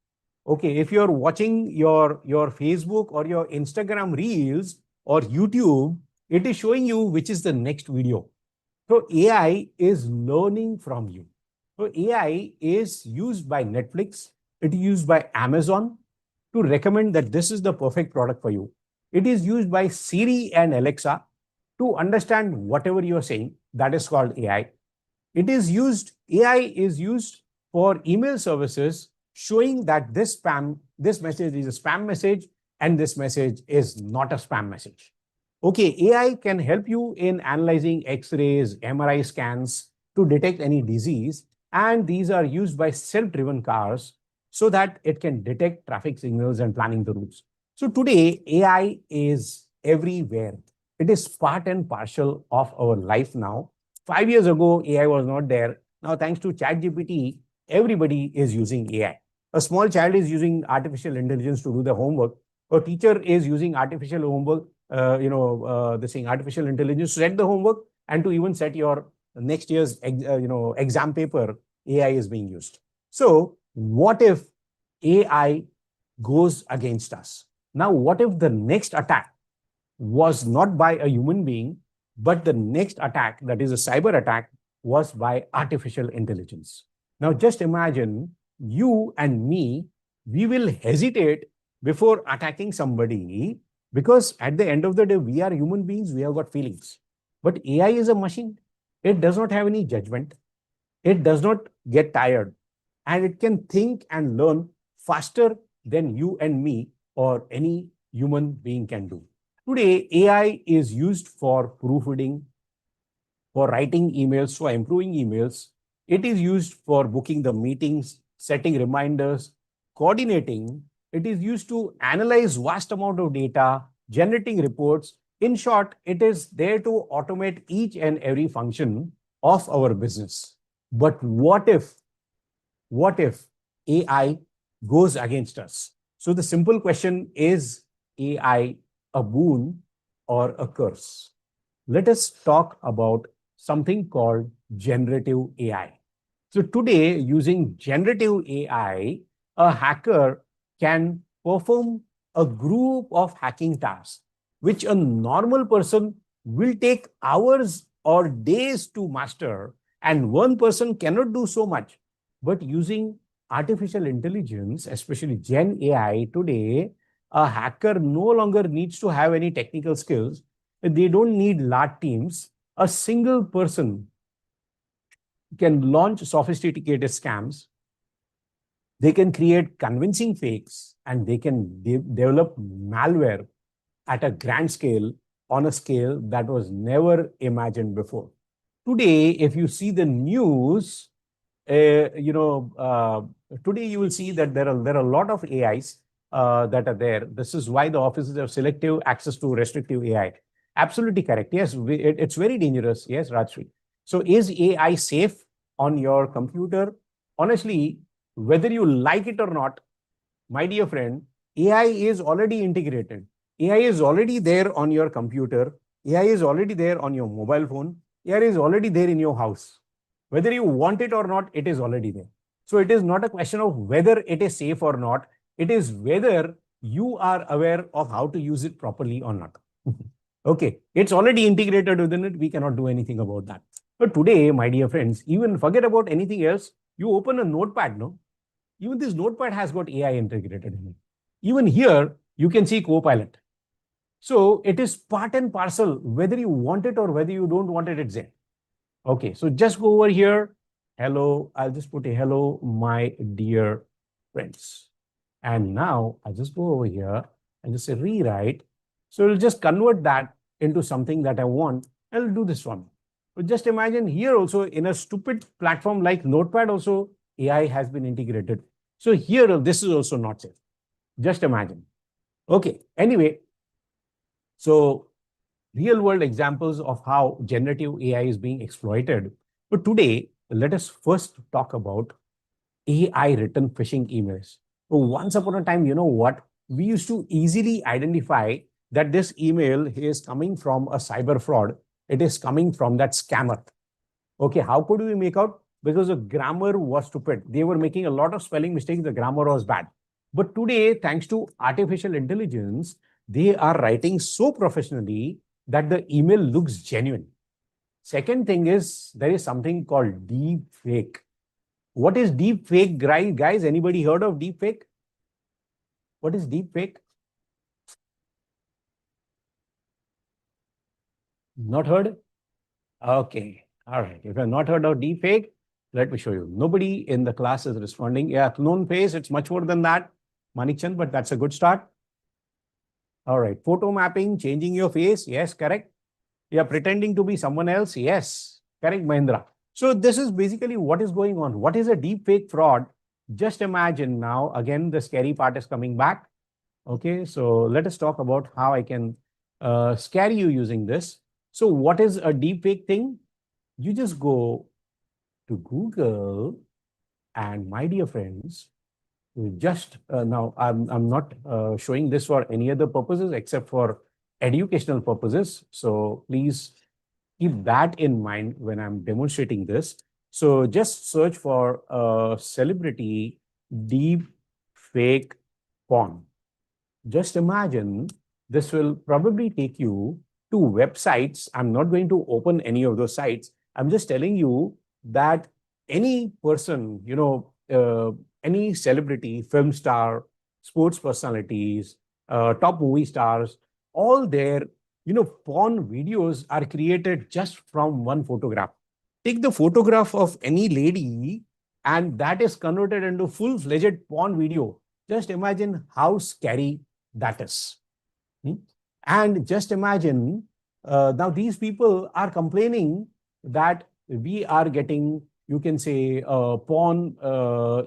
Okay, if you're watching your Facebook or your Instagram reels or YouTube, it is showing you which is the next video. So AI is learning from you. So AI is used by Netflix, it is used by Amazon to recommend that this is the perfect product for you. It is used by Siri and Alexa to understand whatever you are saying. That is called AI. AI is used for email services, showing that this message is a spam message and this message is not a spam message. Okay, AI can help you in analyzing X-rays, MRI scans to detect any disease, and these are used by self-driven cars so that it can detect traffic signals and planning the routes. So today, AI is everywhere. It is part and parcel of our life now. 5 years ago, AI was not there. Now, thanks to ChatGPT, everybody is using AI. A small child is using artificial intelligence to do the homework. A teacher is using artificial homework this thing, artificial intelligence, to set the homework and to even set your next year's exam paper. AI is being used. So what if AI goes against us? Now, what if the next attack was not by a human being, but the next attack, that is a cyber attack, was by artificial intelligence? Now, just imagine you and me, we will hesitate before attacking somebody because at the end of the day, we are human beings, we have got feelings. But AI is a machine. It does not have any judgment. It does not get tired. And it can think and learn faster than you and me or any human being can do. Today, AI is used for proofreading, for writing emails, for improving emails. It is used for booking the meetings, setting reminders, coordinating. It is used to analyze vast amount of data, generating reports. In short, it is there to automate each and every function of our business. But what if AI goes against us? So the simple question is AI a boon or a curse? Let us talk about something called generative AI. So today, using generative AI, a hacker can perform a group of hacking tasks, which a normal person will take hours or days to master, and one person cannot do so much. But using artificial intelligence, especially Gen AI today, a hacker no longer needs to have any technical skills. They don't need large teams. A single person can launch sophisticated scams. They can create convincing fakes, and they can develop malware at a grand scale, on a scale that was never imagined before. Today, if you see the news, uh, you know, uh, today you will see that there are a lot of AIs that are there. This is why the offices have selective access to restrictive AI. Absolutely correct. Yes, it's very dangerous. Yes, Rajshri. So is AI safe on your computer? Honestly, whether you like it or not, my dear friend, AI is already integrated. AI is already there on your computer. AI is already there on your mobile phone. AI is already there in your house. Whether you want it or not, it is already there. So it is not a question of whether it is safe or not. It is whether you are aware of how to use it properly or not. Okay, it's already integrated within it. We cannot do anything about that. But today, my dear friends, even forget about anything else. You open a notepad, no? Even this notepad has got AI integrated in it. Even here, you can see Copilot. So it is part and parcel, whether you want it or whether you don't want it, it's there. Okay, so just go over here. Hello, I'll just put a hello, my dear friends. And now I'll just go over here and just say rewrite. So it'll just convert that into something that I want. I'll do this one. But just imagine here also in a stupid platform like Notepad also, AI has been integrated. So here, this is also not safe. Just imagine. Okay, anyway, so real world examples of how generative AI is being exploited. But today, let us first talk about AI written phishing emails. So once upon a time, you know what? We used to easily identify that this email is coming from a cyber fraud. It is coming from that scammer. Okay, how could we make out? Because the grammar was stupid. They were making a lot of spelling mistakes. The grammar was bad. But today, thanks to artificial intelligence, they are writing so professionally that the email looks genuine. Second thing is there is something called deep fake. What is deep fake, guys? Anybody heard of deep fake? What is deep fake? Not heard? Okay. All right. If you have not heard of deep fake, let me show you. Nobody in the class is responding. Yeah, known face, it's much more than that, Manikchand, but that's a good start. All right. Photo mapping, changing your face. Yes, correct. Yeah, pretending to be someone else. Yes, correct, Mahindra. So this is basically what is going on. What is a deep fake fraud? Just imagine now, again, the scary part is coming back. Okay, so let us talk about how I can scare you using this. So what is a deep fake thing? You just go to Google, and my dear friends, just now I'm not showing this for any other purposes except for educational purposes. So please keep that in mind when I'm demonstrating this. So just search for celebrity deep fake porn. Just imagine this will probably take you to websites. I'm not going to open any of those sites. I'm just telling you that any person, any celebrity, film star, sports personalities, top movie stars, all their, porn videos are created just from one photograph. Take the photograph of any lady and that is converted into full-fledged porn video. Just imagine how scary that is. Hmm? And just imagine now these people are complaining that we are getting, you can say, porn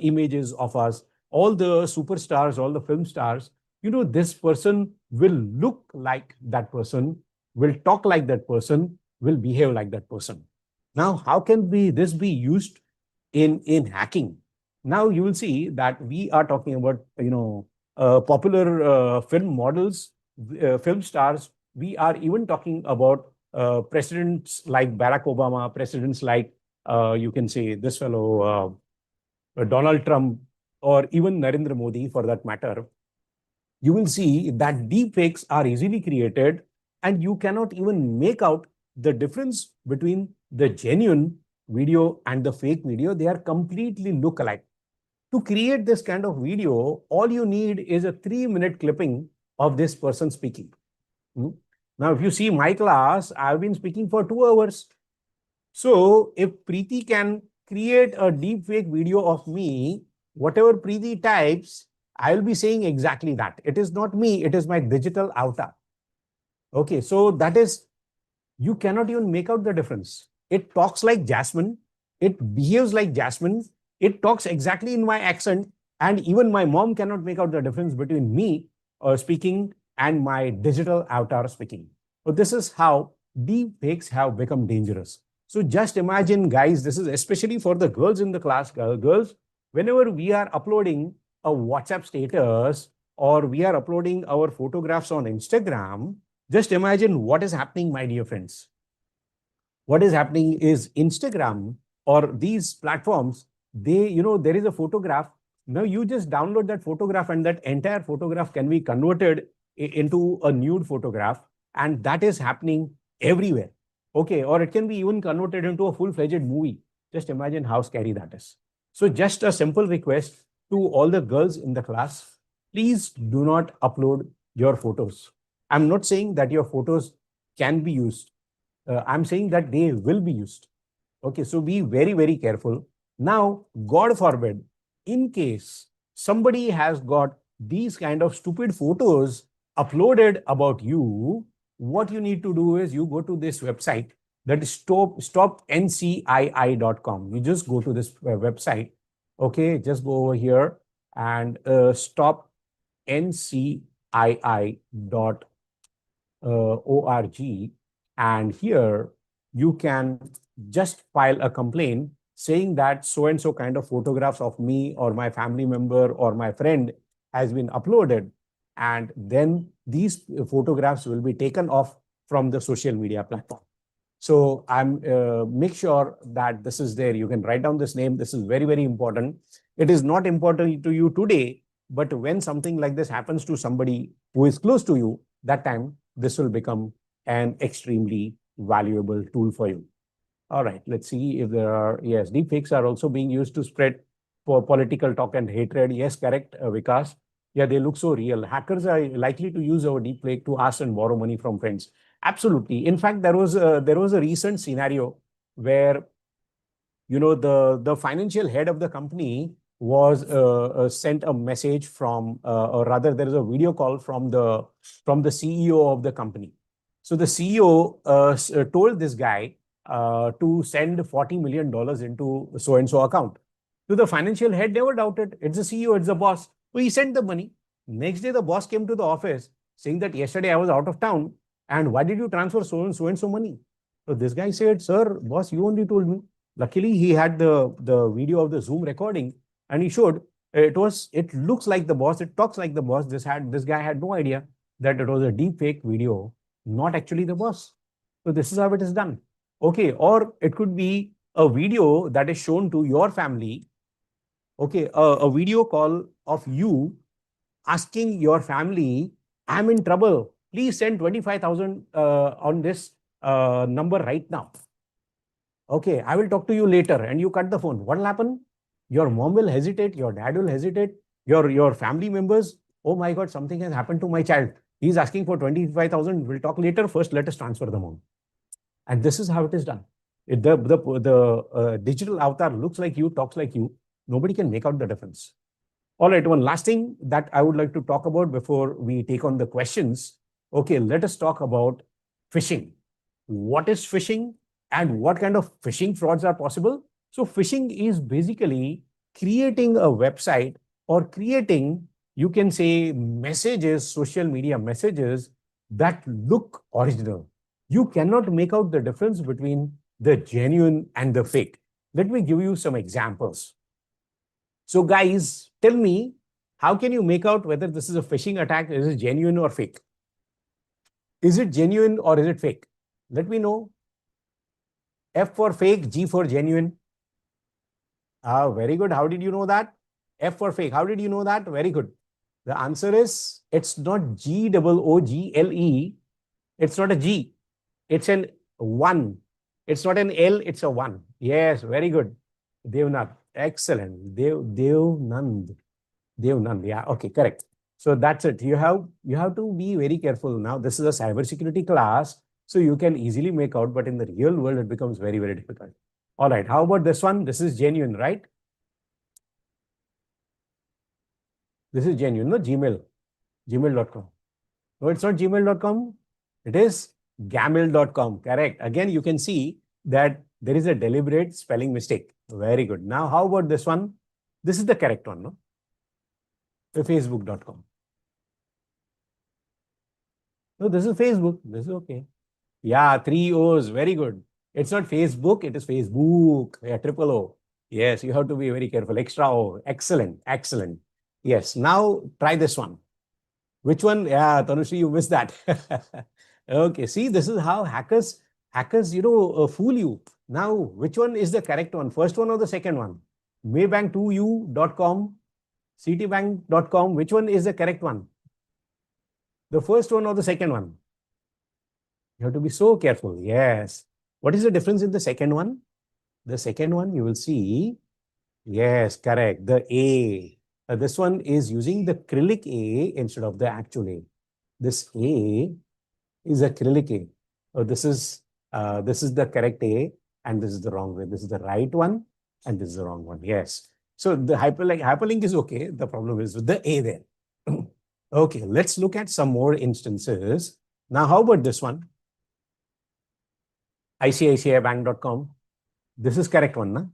images of us, all the superstars, all the film stars. This person will look like that person, will talk like that person, will behave like that person. Now, how can this be used in hacking? Now you will see that we are talking about popular film models, film stars. We are even talking about presidents like Barack Obama, presidents like you can say this fellow Donald Trump, or even Narendra Modi for that matter. You will see that deepfakes are easily created, and you cannot even make out the difference between the genuine video and the fake video. They are completely look alike. To create this kind of video, all you need is a 3-minute clipping of this person speaking. Hmm? Now, if you see my class, I've been speaking for 2 hours. So, if Preeti can create a deepfake video of me, whatever Preeti types, I'll be saying exactly that. It is not me, it is my digital avatar. Okay, so that is, you cannot even make out the difference. It talks like Jasmine, it behaves like Jasmine, it talks exactly in my accent, and even my mom cannot make out the difference between me speaking and my digital avatar speaking. So this is how deep fakes have become dangerous. So just imagine, guys, this is especially for the girls in the class, girls, whenever we are uploading a WhatsApp status or we are uploading our photographs on Instagram, just imagine what is happening, my dear friends. What is happening is Instagram or these platforms, there is a photograph. Now you just download that photograph and that entire photograph can be converted into a nude photograph. And that is happening everywhere. Okay. Or it can be even converted into a full-fledged movie. Just imagine how scary that is. So just a simple request to all the girls in the class, please do not upload your photos. I'm not saying that your photos can be used. I'm saying that they will be used. Okay, so be very, very careful. Now, God forbid, in case somebody has got these kind of stupid photos uploaded about you, what you need to do is you go to this website, that is stopncii.com. You just go to this website. Okay, just go over here and stopncii.org. And here you can just file a complaint saying that so and so kind of photographs of me or my family member or my friend has been uploaded. And then these photographs will be taken off from the social media platform. So I'm make sure that this is there. You can write down this name. This is very, very important. It is not important to you today, but when something like this happens to somebody who is close to you, that time this will become an extremely valuable tool for you. All right, let's see if there are, yes, deepfakes are also being used to spread for political talk and hatred. Yes, correct, Vikas. Yeah, they look so real. Hackers are likely to use our deepfake to ask and borrow money from friends. Absolutely. In fact, there was a recent scenario where the financial head of the company was sent a message from, or rather, there is a video call from the CEO of the company. So the CEO told this guy to send $40 million into so and so account. So the financial head never doubted. It's the CEO, it's the boss. So he sent the money. Next day, the boss came to the office saying that yesterday I was out of town. And why did you transfer so and so money? So this guy said, "Sir, boss, you only told me." Luckily, he had the video of the Zoom recording, and he showed it looks like the boss, it talks like the boss. This guy had no idea that it was a deep fake video not actually the boss. So this is how it is done. Okay, or it could be a video that is shown to your family. Okay, a video call of you asking your family, I'm in trouble. Please send 25,000 on this number right now. Okay, I will talk to you later. And you cut the phone. What will happen? Your mom will hesitate. Your dad will hesitate. Your family members, oh my God, something has happened to my child. He's asking for 25,000. We'll talk later. First, let us transfer the amount. And this is how it is done. If the digital avatar looks like you, talks like you, nobody can make out the difference. All right, one last thing that I would like to talk about before we take on the questions. Okay, let us talk about phishing. What is phishing and what kind of phishing frauds are possible? So, phishing is basically creating a website or creating, you can say, messages, social media messages that look original. You cannot make out the difference between the genuine and the fake. Let me give you some examples. So, guys, tell me, how can you make out whether this is a phishing attack, is it genuine or fake? Is it genuine or is it fake? Let me know. F for fake, G for genuine. Ah, very good. How did you know that? F for fake. How did you know that? Very good. The answer is it's not Google. It's not a G. It's an 1. It's not an L. It's a 1. Yes, very good. Devnath. Excellent. Devnand. Devnand. Yeah. Okay. Correct. So that's it. You have to be very careful. Now, this is a cybersecurity class, so you can easily make out, but in the real world, it becomes very, very difficult. All right. How about this one? This is genuine, right? This is genuine, no? Gmail.com. No, it's not gmail.com. It is gamil.com. Correct. Again, you can see that there is a deliberate spelling mistake. Very good. Now, how about this one? This is the correct one, no? Facebook.com. No, this is Facebook. This is okay. Yeah, 3 O's. Very good. It's not Facebook, it is Facebook. Yeah, triple O. Yes, you have to be very careful. Extra O. Excellent. Excellent. Yes. Now try this one. Which one? Yeah, Tanushree, you missed that. Okay. See, this is how hackers, fool you. Now, which one is the correct one? First one or the second one? Maybank2u.com, citibank.com. Which one is the correct one? The first one or the second one? You have to be so careful. Yes. What is the difference in the second one? The second one, you will see. Yes, correct. The A. This one is using the acrylic A instead of the actual A. This A is acrylic A. So this is the correct A, and this is the wrong way. This is the right one, and this is the wrong one. Yes. So the hyperlink is okay. The problem is with the A there. Okay, let's look at some more instances. Now, how about this one? ICICIbank.com. This is correct one, na?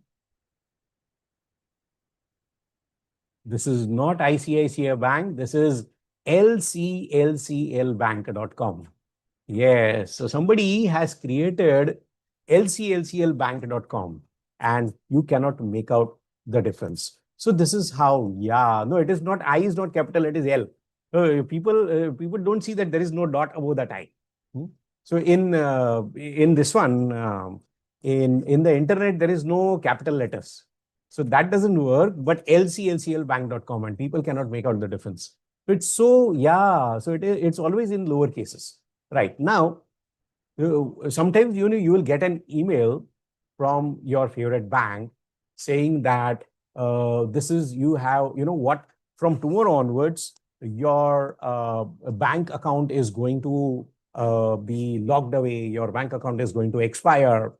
This is not ICICI Bank. This is lclclbank.com. Yes. So somebody has created lclclbank.com and you cannot make out the difference. So this is how, yeah, no, it is not, I is not capital, it is L. People don't see that there is no dot above that I. So in this one, in the internet, there is no capital letters. So that doesn't work, but lclclbank.com and people cannot make out the difference. It's so, yeah, so it's always in lower cases. Right. Now, sometimes you will get an email from your favorite bank saying that this is, you have, what, from tomorrow onwards, your bank account is going to be locked away, your bank account is going to expire,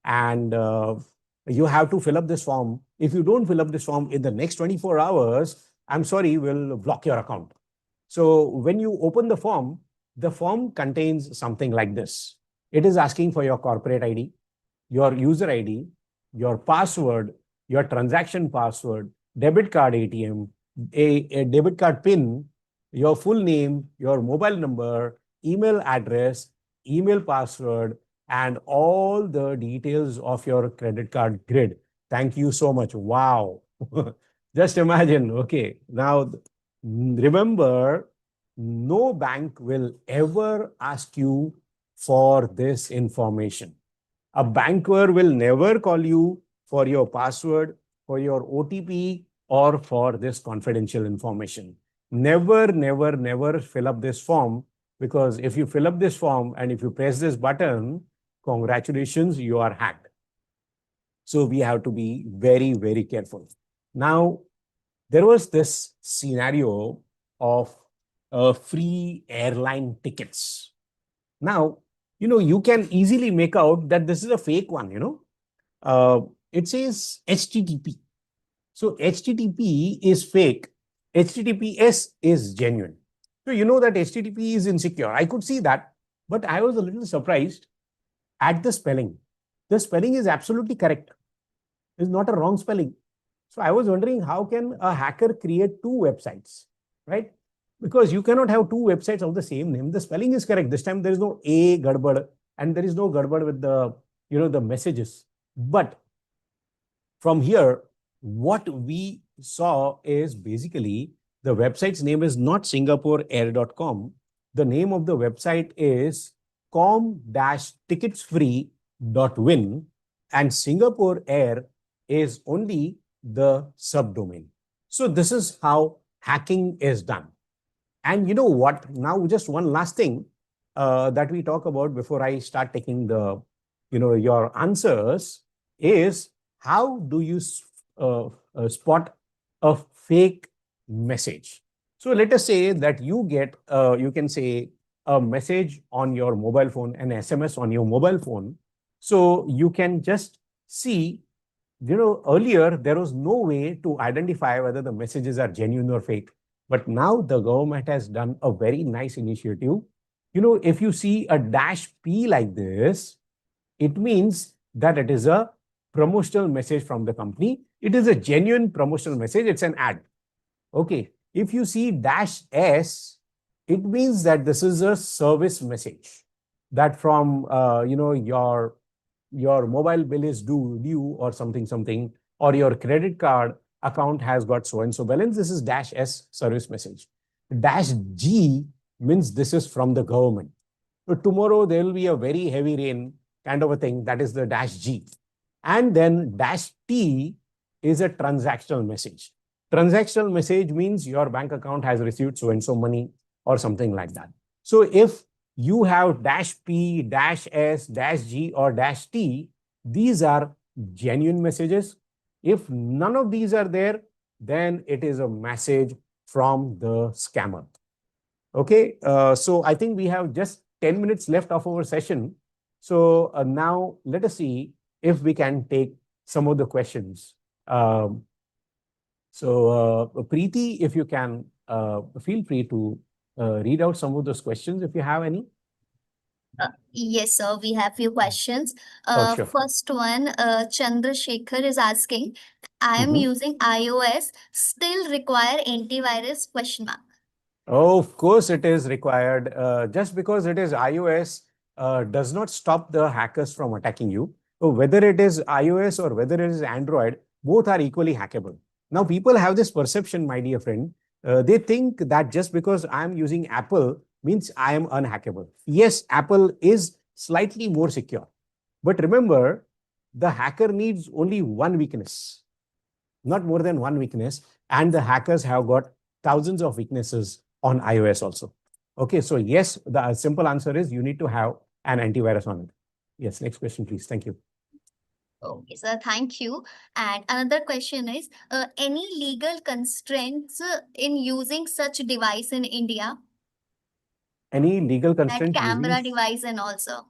and you have to fill up this form. If you don't fill up this form in the next 24 hours, I'm sorry, we'll block your account. So when you open the form contains something like this. It is asking for your corporate ID, your user ID, your password, your transaction password, debit card ATM, a debit card PIN, your full name, your mobile number, email address, email password, and all the details of your credit card grid. Thank you so much. Wow. Just imagine. Okay. Now, remember, no bank will ever ask you for this information. A banker will never call you for your password, for your OTP, or for this confidential information. Never, never, never fill up this form, because if you fill up this form and if you press this button, congratulations, you are hacked. So we have to be very, very careful. Now, there was this scenario of free airline tickets. Now, you can easily make out that this is a fake one. Uh, it says HTTP. So HTTP is fake. HTTPS is genuine. So you know that HTTP is insecure. I could see that, but I was a little surprised at the spelling. The spelling is absolutely correct. It's not a wrong spelling. So I was wondering, how can a hacker create two websites, right? Because you cannot have two websites of the same name. The spelling is correct. This time there is no A gadbad and there is no gadbad with the messages. But from here, what we saw is basically the website's name is not singaporeair.com. The name of the website is com-ticketsfree.win, and Singapore Air is only the subdomain. So this is how hacking is done. And you know what? Now, just one last thing that we talk about before I start taking your answers is, how do you spot a fake message? So let us say that you get, you can say, a message on your mobile phone, an SMS on your mobile phone. So you can just see, earlier there was no way to identify whether the messages are genuine or fake. But now the government has done a very nice initiative. If you see a dash P like this, it means that it is a promotional message from the company. It is a genuine promotional message. It's an ad. Okay. If you see dash S, it means that this is a service message, that from your mobile bill is due or something, or your credit card account has got so and so balance. This is dash S, service message. Dash G means this is from the government. So tomorrow there will be a very heavy rain kind of a thing. That is the dash G. And then dash T is a transactional message. Transactional message means your bank account has received so and so money or something like that. So if you have dash P, dash S, dash G, or dash T, these are genuine messages. If none of these are there, then it is a message from the scammer. Okay, so I think we have just 10 minutes left of our session. So now let us see if we can take some of the questions. Preeti, if you can, feel free to read out some of those questions if you have any. Yes, sir. We have few questions. Oh, sure. First one, Chandrasekhar is asking, I am Mhm. using iOS, still require antivirus question mark. Oh, of course, it is required. Just because it is iOS does not stop the hackers from attacking you. So whether it is iOS or whether it is Android, both are equally hackable. Now, people have this perception, my dear friend. They think that just because I am using Apple means I am unhackable. Yes, Apple is slightly more secure. But remember, the hacker needs only one weakness, not more than one weakness. And the hackers have got thousands of weaknesses on iOS also. Okay, so yes, the simple answer is you need to have an antivirus on it. Yes, next question, please. Thank you. Okay, sir. Thank you. And another question is, any legal constraints in using such device in India, Any legal that constraint using camera device and also?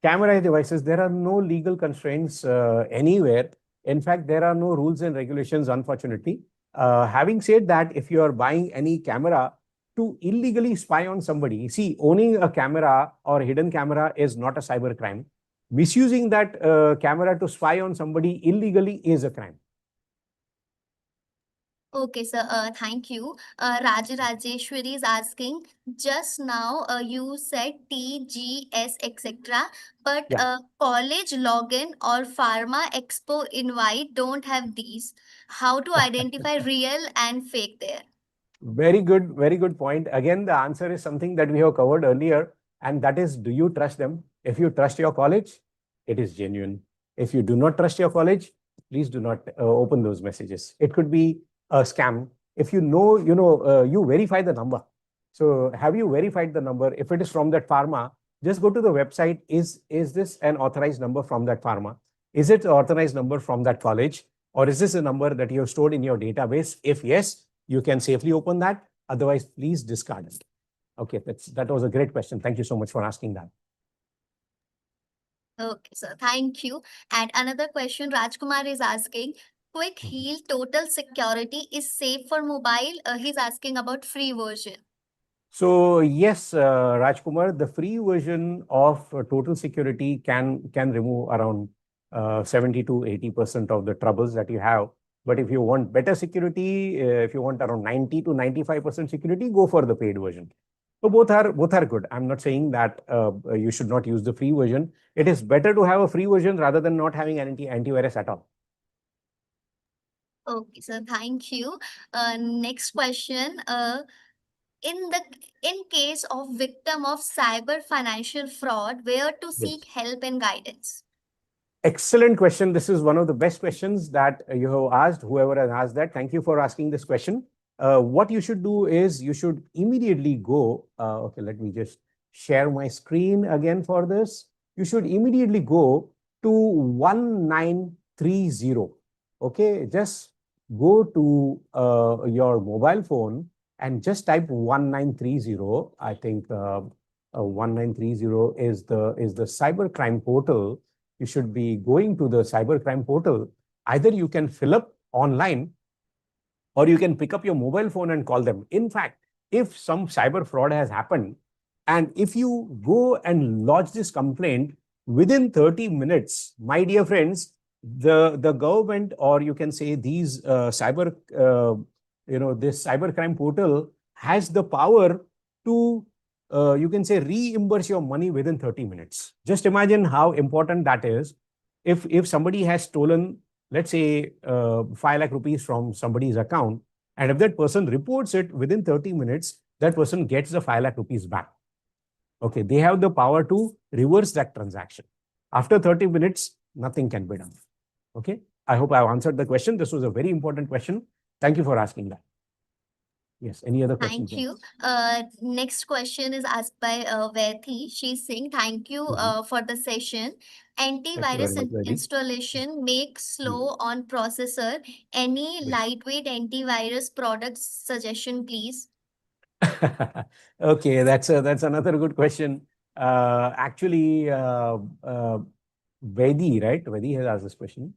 camera devices? There are no legal constraints anywhere. In fact, there are no rules and regulations, unfortunately. Having said that, if you are buying any camera to illegally spy on somebody, see, owning a camera or hidden camera is not a cyber crime. Misusing that camera to spy on somebody illegally is a crime. Okay, sir. Thank you. Rajeshwari is asking, just now you said TGS, etc., but Yeah. college login or Pharma Expo invite don't have these. How to identify real and fake there? Very good point. Again, the answer is something that we have covered earlier, and that is, do you trust them? If you trust your college, it is genuine. If you do not trust your college, please do not open those messages. It could be a scam. If you verify the number. So have you verified the number? If it is from that pharma, just go to the website. Is this an authorized number from that pharma? Is it an authorized number from that college? Or is this a number that you have stored in your database? If yes, you can safely open that. Otherwise, please discard it. Okay, that was a great question. Thank you so much for asking that. Okay, so thank you. And another question Rajkumar is asking, quick Mhm. heal total security is safe for mobile? He's asking about free version. So yes, Rajkumar, the free version of Total Security can remove around 70 to 80% of the troubles that you have. But if you want better security, if you want around 90 to 95% security, go for the paid version. So both are good. I'm not saying that you should not use the free version. It is better to have a free version rather than not having an antivirus at all. Okay, so thank you. Next question. In the in case of victim of cyber financial fraud, where to seek Yes. help and guidance? Excellent question. This is one of the best questions that you have asked, whoever has asked that. Thank you for asking this question. What you should do is you should immediately go. Okay, let me just share my screen again for this. You should immediately go to 1930. Okay, just go to your mobile phone and just type 1930. I think 1930 is the cybercrime portal. You should be going to the cybercrime portal. Either you can fill up online or you can pick up your mobile phone and call them. In fact, if some cyber fraud has happened, and if you go and lodge this complaint within 30 minutes, my dear friends, the government, or you can say these this cybercrime portal has the power to, you can say, reimburse your money within 30 minutes. Just imagine how important that is. If somebody has stolen, let's say, 5 lakh rupees from somebody's account, and if that person reports it within 30 minutes, that person gets the 5 lakh rupees back. Okay, they have the power to reverse that transaction. After 30 minutes, nothing can be done. Okay, I hope I've answered the question. This was a very important question. Thank you for asking that. Yes, any other questions? Thank you. Next question is asked by Vethi. She's saying, thank you Mhm. for the session. Thank you very Antivirus much, Reddy. installation make slow on processor. Any Mhm. lightweight antivirus products suggestion, please? Okay, that's another good question. Actually, Vedi, right? Vedi has asked this question.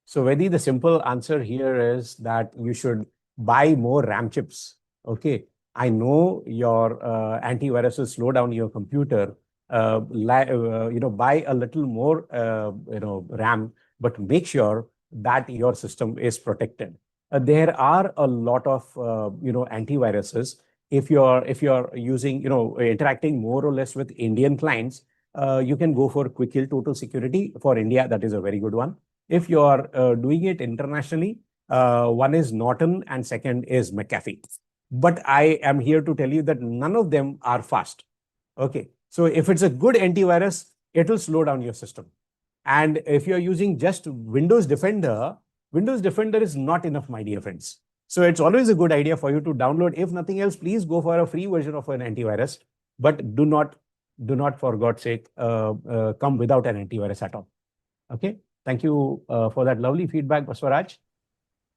So, Vedi, the simple answer here is that you should buy more RAM chips. Okay, I know your antiviruses slow down your computer. Buy a little more, RAM, but make sure that your system is protected. There are a lot of antiviruses. If you're using, interacting more or less with Indian clients, you can go for Quick Heal Total Security for India. That is a very good one. If you are doing it internationally, one is Norton and second is McAfee. But I am here to tell you that none of them are fast. Okay. So if it's a good antivirus, it will slow down your system. And if you're using just Windows Defender is not enough, my dear friends. So it's always a good idea for you to download. If nothing else, please go for a free version of an antivirus. But do not, for God's sake, come without an antivirus at all. Okay. Thank you for that lovely feedback, Baswaraj.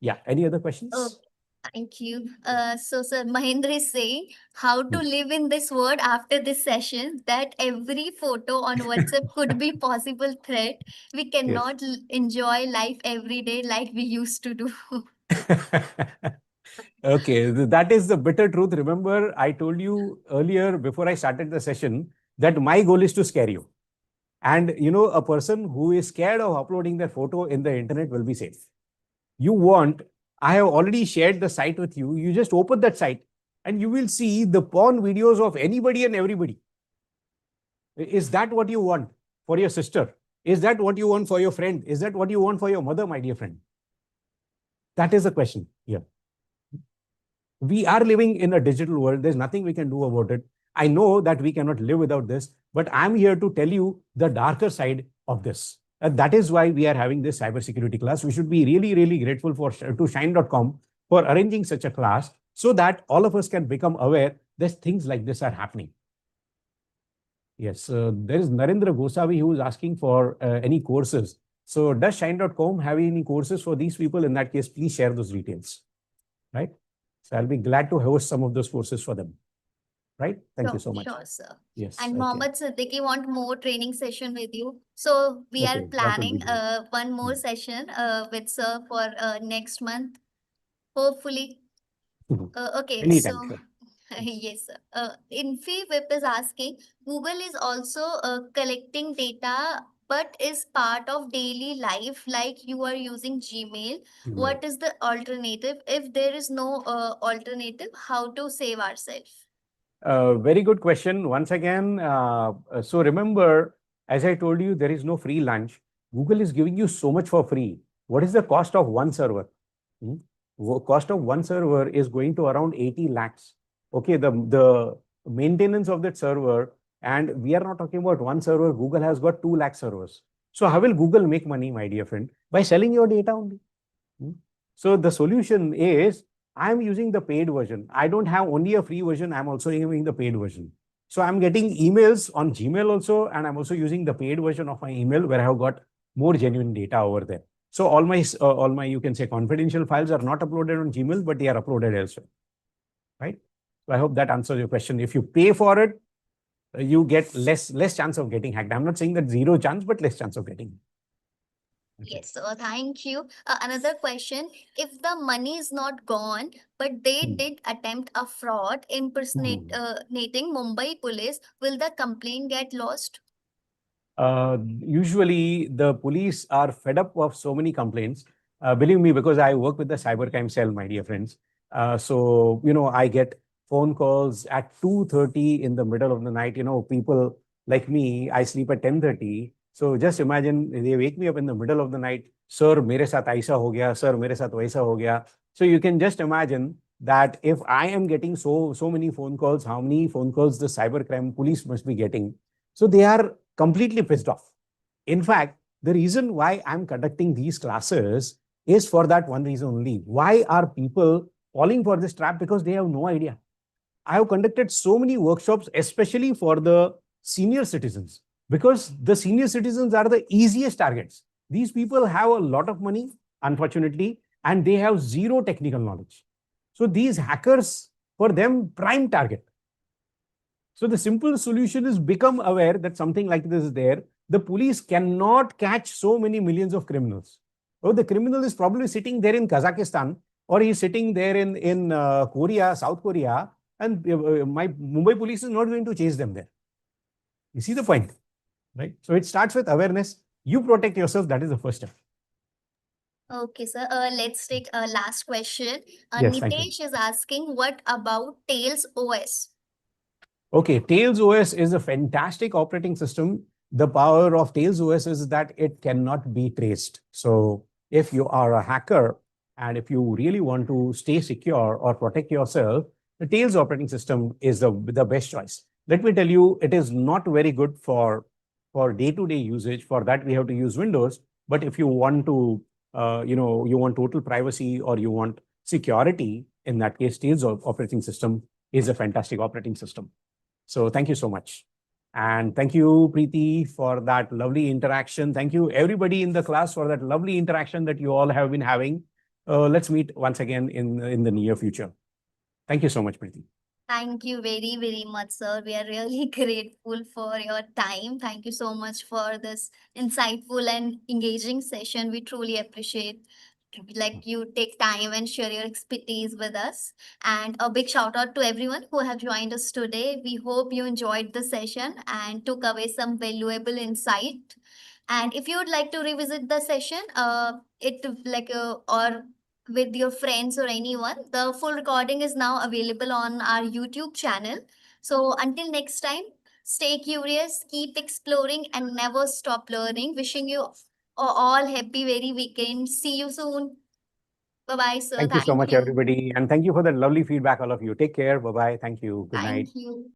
Yeah. Any other Okay. questions? Thank you. So, sir, Mahendra is saying how to Hmm. live in this world after this session, that every photo on WhatsApp could be possible threat. We Yes. cannot enjoy life every day like we used to do. Okay. That is the bitter truth. Remember, I told you earlier before I started the session that my goal is to scare you. And a person who is scared of uploading their photo in the internet will be safe. You want, I have already shared the site with you. You just open that site and you will see the porn videos of anybody and everybody. Is that what you want for your sister? Is that what you want for your friend? Is that what you want for your mother, my dear friend? That is the question here. We are living in a digital world. There's nothing we can do about it. I know that we cannot live without this, But I'm here to tell you the darker side of this. And that is why we are having this cybersecurity class. We should be really, really grateful to Shine.com for arranging such a class so that all of us can become aware that things like this are happening. Yes, there is Narendra Gosavi who is asking for any courses. So does Shine.com have any courses for these people? In that case, please share those details, right? So I'll be glad to host some of those courses for them, right? Thank you Sure, so much. sure, sir. Yes, And okay. Mohammed Siddiqui want more training session with you. So we are Okay, that would be planning great. one more Hmm. session with sir for next month, hopefully. Okay, so Anytime, sure. Yes. yes, sir. InfiWip is asking, Google is also collecting data, but is part of daily life, like you are using Gmail. Right. What is the alternative? If there is no alternative, how to save ourselves? Very good question. Once again, so remember, as I told you, there is no free lunch. Google is giving you so much for free. What is the cost of one server? Hmm? Cost of one server is going to around 80 lakhs. Okay, the maintenance of that server, and we are not talking about one server. Google has got 2 lakh servers. So how will Google make money, my dear friend? By selling your data only. Hmm? So the solution is I'm using the paid version. I don't have only a free version. I'm also using the paid version. So I'm getting emails on Gmail also, and I'm also using the paid version of my email where I have got more genuine data over there. So all my you can say confidential files are not uploaded on Gmail, but they are uploaded elsewhere, right? So I hope that answers your question. If you pay for it, you get less chance of getting hacked. I'm not saying that zero chance, but less chance of getting. Okay. Yes, so thank you. Another question, if the money is not gone, but they Hmm. did attempt a fraud Hmm. impersonating Mumbai police, will the complaint get lost? Usually, the police are fed up of so many complaints. Believe me, because I work with the cybercrime cell, my dear friends. So, I get phone calls at 2:30 in the middle of the night. People like me, I sleep at 10:30. So just imagine they wake me up in the middle of the night. Sir, mere saath aisa ho gaya. Sir, mere saath waisa ho gaya. So you can just imagine that if I am getting so many phone calls, how many phone calls the cybercrime police must be getting. So they are completely pissed off. In fact, the reason why I'm conducting these classes is for that one reason only. Why are people falling for this trap? Because they have no idea. I have conducted so many workshops, especially for the senior citizens, because the senior citizens are the easiest targets. These people have a lot of money, unfortunately, and they have zero technical knowledge. So these hackers, for them, prime target. So the simple solution is become aware that something like this is there. The police cannot catch so many millions of criminals. Oh, the criminal is probably sitting there in Kazakhstan, or he's sitting there in Korea, South Korea, and my Mumbai police is not going to chase them there. You see the point, right? So it starts with awareness. You protect yourself. That is the first step. Okay, sir. Let's take a last question. Yes, thank you. Nitesh is asking, what about Tails OS? Okay, Tails OS is a fantastic operating system. The power of Tails OS is that it cannot be traced. So if you are a hacker and if you really want to stay secure or protect yourself, the Tails operating system is the best choice. Let me tell you, it is not very good for day-to-day usage. For that, we have to use Windows. But if you want to, you want total privacy or you want security, in that case, Tails operating system is a fantastic operating system. So thank you so much. And thank you, Preeti, for that lovely interaction. Thank you, everybody in the class, for that lovely interaction that you all have been having. Let's meet once again in the near future. Thank you so much, Preeti. Thank you very, very much, sir. We are really grateful for your time. Thank you so much for this insightful and engaging session. We truly appreciate like you take time and share your expertise with us. And a big shout out to everyone who have joined us today. We hope you enjoyed the session and took away some valuable insight. And if you would like to revisit the session, it like or with your friends or anyone, the full recording is now available on our YouTube channel. So until next time, stay curious, keep exploring, and never stop learning. Wishing you all happy very weekend. See you soon. Bye bye, sir. Thank you so Thank much, you. everybody. And thank you for the lovely feedback, all of you. Take care. Bye bye. Thank you. Good night. Thank you.